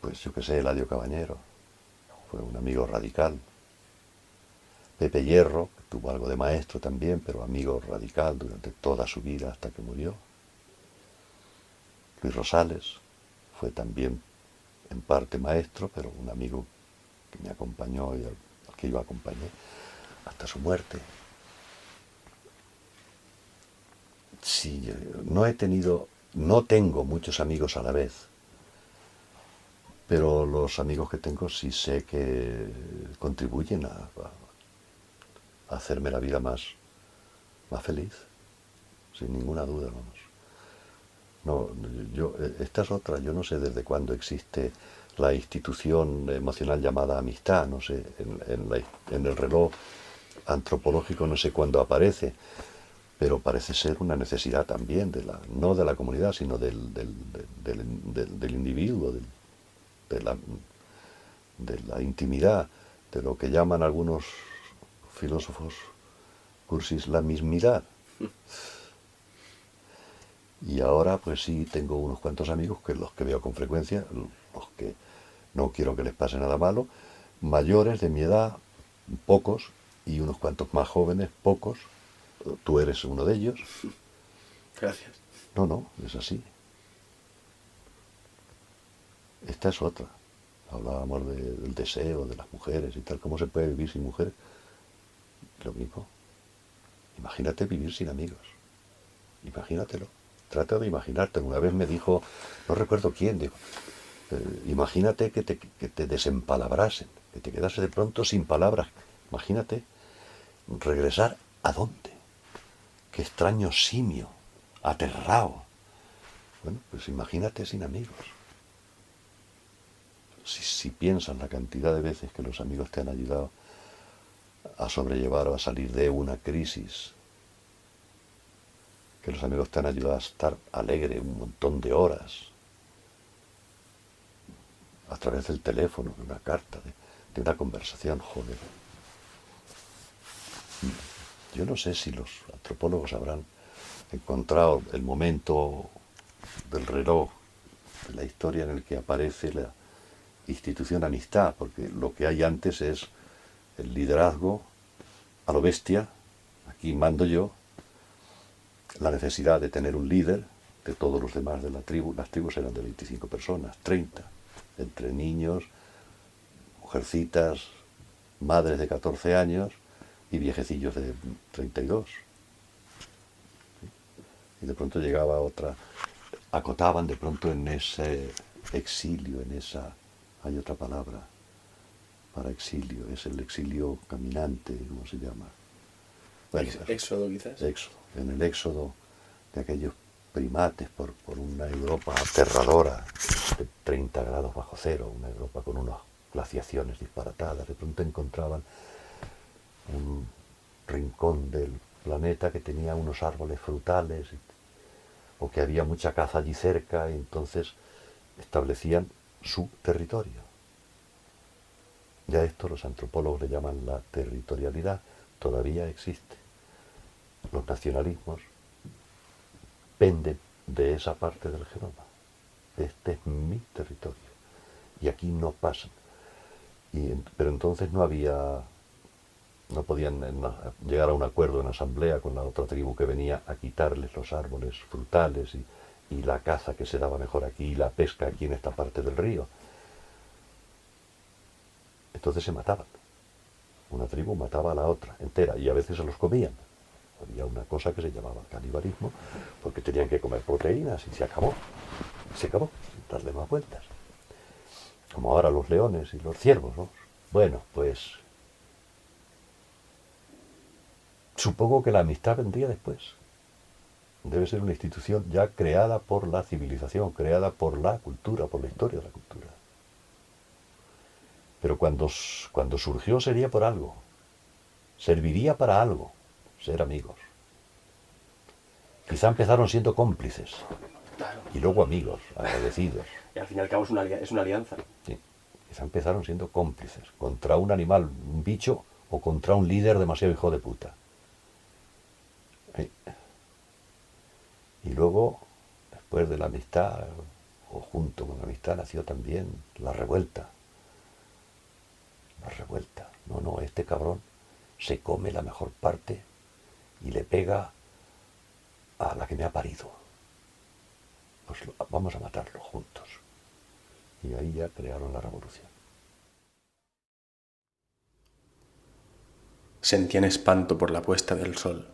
Pues yo que sé, Eladio Cabañero. Fue un amigo radical. Pepe Hierro, que tuvo algo de maestro también, pero amigo radical durante toda su vida hasta que murió. Luis Rosales fue también en parte maestro, pero un amigo que me acompañó y al que yo acompañé hasta su muerte. Sí, no tengo muchos amigos a la vez, pero los amigos que tengo sí sé que contribuyen a hacerme la vida más feliz, sin ninguna duda, vamos. No, esta es otra, yo no sé desde cuándo existe la institución emocional llamada amistad, no sé, en el reloj antropológico no sé cuándo aparece, pero parece ser una necesidad también, no de la comunidad, sino del individuo, de la intimidad, de lo que llaman algunos filósofos cursis la mismidad. Y ahora pues sí tengo unos cuantos amigos que los que veo con frecuencia, los que no quiero que les pase nada malo, mayores de mi edad, pocos, y unos cuantos más jóvenes, pocos. Tú eres uno de ellos. Gracias. No, es así. Esta es otra. Hablábamos del deseo de las mujeres y tal. ¿Cómo se puede vivir sin mujeres? Lo mismo. Imagínate vivir sin amigos. Imagínatelo. Trata de imaginártelo. Una vez me dijo, no recuerdo quién, dijo, imagínate que te desempalabrasen, que te quedase de pronto sin palabras. Imagínate regresar ¿a dónde? Qué extraño simio, aterrado. Bueno, pues imagínate sin amigos. si piensas la cantidad de veces que los amigos te han ayudado a sobrellevar o a salir de una crisis, que los amigos te han ayudado a estar alegre un montón de horas, a través del teléfono, de una carta, de una conversación, joder. Yo no sé si los antropólogos habrán encontrado el momento del reloj de la historia en el que aparece la institución amistad, porque lo que hay antes es el liderazgo a lo bestia, aquí mando yo, la necesidad de tener un líder de todos los demás de la tribu. Las tribus eran de 25 personas, 30, entre niños, mujercitas, madres de 14 años y viejecillos de 32. Y de pronto llegaba otra, acotaban de pronto en ese exilio, en esa, hay otra palabra para exilio, es el exilio caminante, ¿cómo se llama? Bueno, Éxodo, quizás. Éxodo, en el éxodo de aquellos primates por una Europa aterradora, de 30 grados bajo cero, una Europa con unas glaciaciones disparatadas. De pronto encontraban un rincón del planeta que tenía unos árboles frutales, o que había mucha caza allí cerca, y entonces establecían su territorio. Ya esto los antropólogos le llaman la territorialidad, todavía existe. Los nacionalismos penden de esa parte del genoma. Este es mi territorio y aquí no pasan. Pero entonces no podían llegar a un acuerdo en asamblea con la otra tribu que venía a quitarles los árboles frutales y la caza que se daba mejor aquí y la pesca aquí en esta parte del río. Entonces se mataban. Una tribu mataba a la otra entera y a veces se los comían. Había una cosa que se llamaba canibalismo, porque tenían que comer proteínas y se acabó. Se acabó, sin darle más vueltas. Como ahora los leones y los ciervos, ¿no? Bueno, pues supongo que la amistad vendría después. Debe ser una institución ya creada por la civilización, creada por la cultura, por la historia de la cultura. Pero cuando surgió sería por algo. Serviría para algo, ser amigos. Quizá empezaron siendo cómplices. Claro. Y luego amigos, agradecidos. Y al fin y al cabo es una alianza. Sí. Quizá empezaron siendo cómplices. Contra un animal, un bicho, o contra un líder demasiado hijo de puta. Sí. Y luego, después de la amistad, o junto con la amistad, nació también la revuelta. La revuelta. No, este cabrón se come la mejor parte y le pega a la que me ha parido. Pues vamos a matarlo juntos. Y ahí ya crearon la revolución. Sentían espanto por la puesta del sol.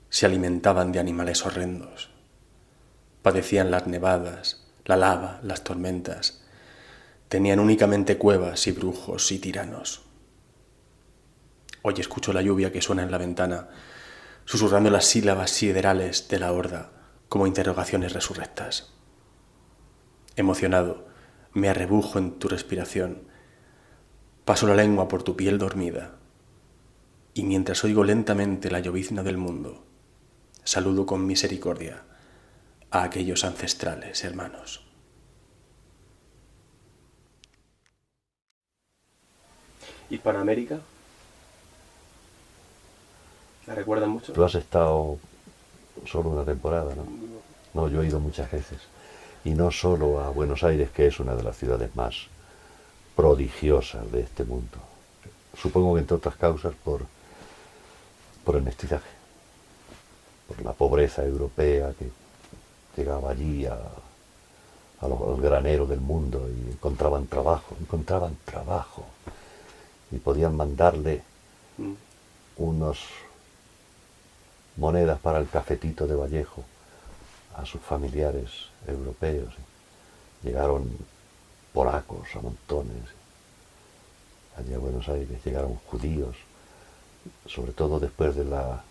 Se alimentaban de animales horrendos. Padecían las nevadas, la lava, las tormentas. Tenían únicamente cuevas y brujos y tiranos. Hoy escucho la lluvia que suena en la ventana, susurrando las sílabas siderales de la horda como interrogaciones resurrectas. Emocionado, me arrebujo en tu respiración, paso la lengua por tu piel dormida, y mientras oigo lentamente la llovizna del mundo, saludo con misericordia a aquellos ancestrales hermanos. ¿Y Panamérica? ¿La recuerdan mucho? Tú has estado solo una temporada, ¿no? No, yo he ido muchas veces. Y no solo a Buenos Aires, que es una de las ciudades más prodigiosas de este mundo. Supongo que entre otras causas por el mestizaje, por la pobreza europea que llegaba allí al granero del mundo y encontraban trabajo. Y podían mandarle unos monedas para el cafetito de Vallejo a sus familiares europeos. Llegaron polacos a montones. Allí a Buenos Aires llegaron judíos, sobre todo después de la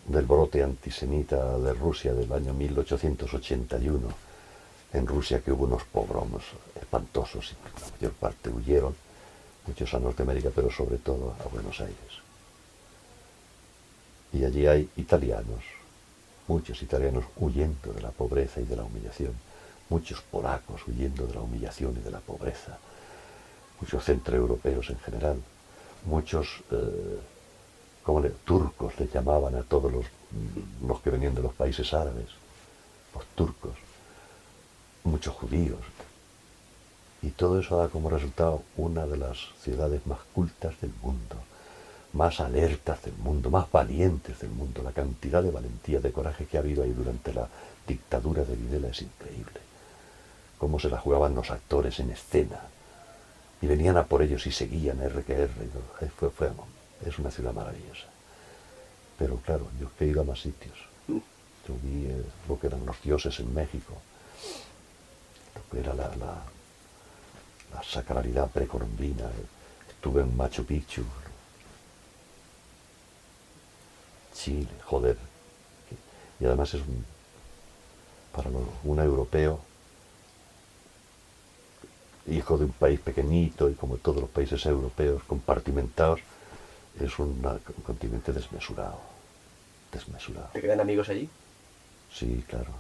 del brote antisemita de Rusia del año 1881, en Rusia, que hubo unos pogroms espantosos y la mayor parte huyeron, muchos a Norteamérica, pero sobre todo a Buenos Aires. Y allí hay italianos, muchos italianos huyendo de la pobreza y de la humillación, muchos polacos huyendo de la humillación y de la pobreza, muchos centroeuropeos en general, muchos turcos les llamaban a todos los que venían de los países árabes, los turcos, muchos judíos. Y todo eso da como resultado una de las ciudades más cultas del mundo, más alertas del mundo, más valientes del mundo. La cantidad de valentía, de coraje que ha habido ahí durante la dictadura de Videla es increíble. Cómo se la jugaban los actores en escena. Y venían a por ellos y seguían RQR. Es una ciudad maravillosa. Pero claro, yo he ido a más sitios. Yo vi lo que eran los dioses en México, lo que era la sacralidad precolombina. Estuve en Machu Picchu, Chile, joder. Y además es para un europeo, hijo de un país pequeñito y como todos los países europeos compartimentados, es un continente desmesurado. ¿Te quedan amigos allí? Sí, claro.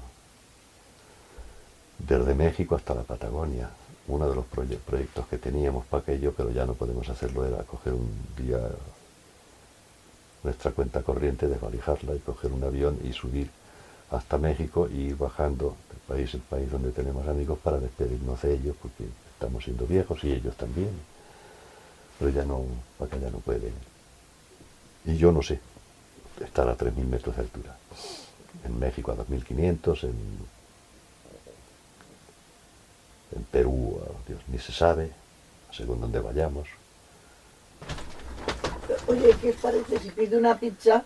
Desde México hasta la Patagonia. Uno de los proyectos que teníamos para aquello, pero ya no podemos hacerlo, era coger un día nuestra cuenta corriente, desvalijarla y coger un avión y subir hasta México y ir bajando de país en país donde tenemos amigos para despedirnos de ellos, porque estamos siendo viejos y ellos también. Pero ya no, acá ya no puede. Y yo no sé estar a 3.000 metros de altura. En México a 2.500, en Perú, Dios, ni se sabe, según donde vayamos. Oye, ¿qué os parece si pido una pizza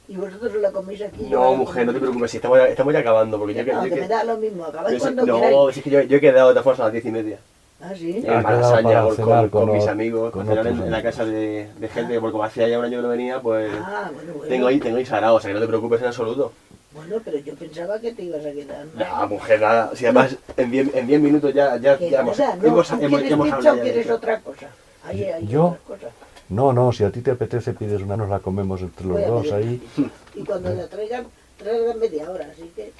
y vosotros la coméis aquí? No, mujer, no te preocupes, si estamos ya acabando, porque No, que me da lo mismo, acabáis cuando no, queráis. si es que yo he quedado de todas formas a las 10:30. Ah, sí. En quedado Malasaña para cenar con mis con amigos, con cenar otros en la amigos. casa de gente, porque como hacía ya un año que no venía, pues Ah, bueno. tengo ahí sarao, o sea que no te preocupes en absoluto. Bueno, pero yo pensaba que te ibas a quedar. No, mujer, nada, si además en 10 minutos ya Que hemos nada, no, hemos ¿tú quieres hablado pizza ya o de quieres eso. otra cosa? Hay ¿Yo? otras cosas. No, si a ti te apetece pides una, nos la comemos entre los Voy a dos pedir. ahí. Y cuando la traigan media hora, así que...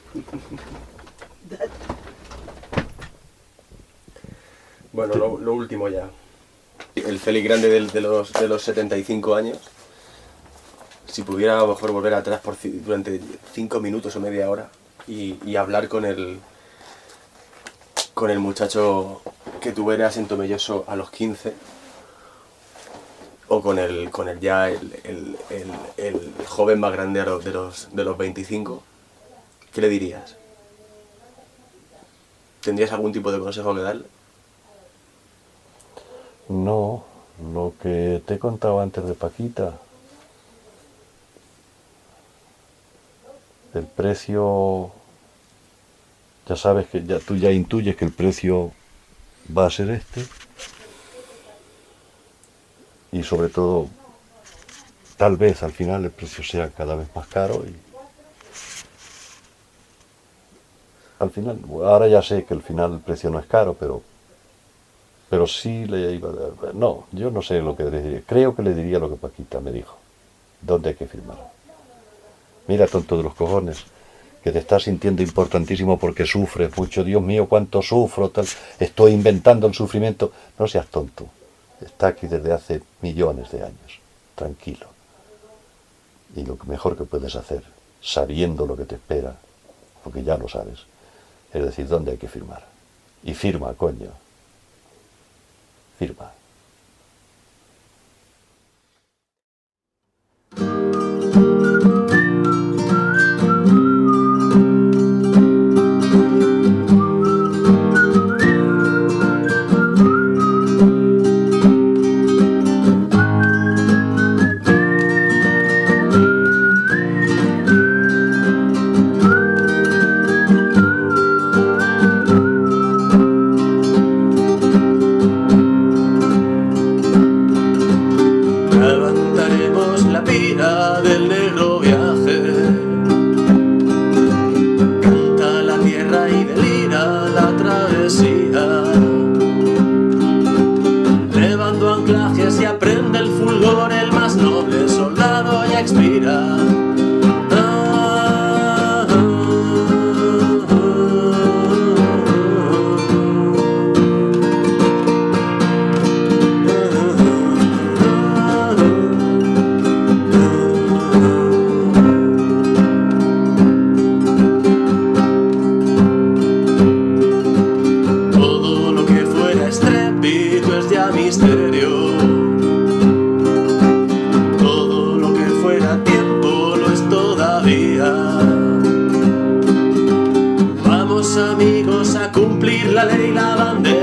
Bueno, lo último ya. El Félix grande de los 75 años, si pudiera a lo mejor volver atrás durante 5 minutos o media hora y hablar con el muchacho que tú eras en Tomelloso a los 15, o con el joven más grande de los 25, ¿qué le dirías? ¿Tendrías algún tipo de consejo que darle? No, lo que te he contado antes de Paquita. El precio, ya sabes que tú ya intuyes que el precio va a ser este. Y sobre todo, tal vez al final el precio sea cada vez más caro. Y al final, ahora ya sé que al final el precio no es caro, pero sí le iba a dar. No, yo no sé lo que le diría. Creo que le diría lo que Paquita me dijo. ¿Dónde hay que firmar? Mira, tonto de los cojones, que te estás sintiendo importantísimo porque sufres mucho. Dios mío, cuánto sufro, tal. Estoy inventando el sufrimiento. No seas tonto. Está aquí desde hace millones de años. Tranquilo. Y lo mejor que puedes hacer, sabiendo lo que te espera, porque ya lo sabes, es decir, dónde hay que firmar. Y firma, coño. Firma. la ley, la bandera.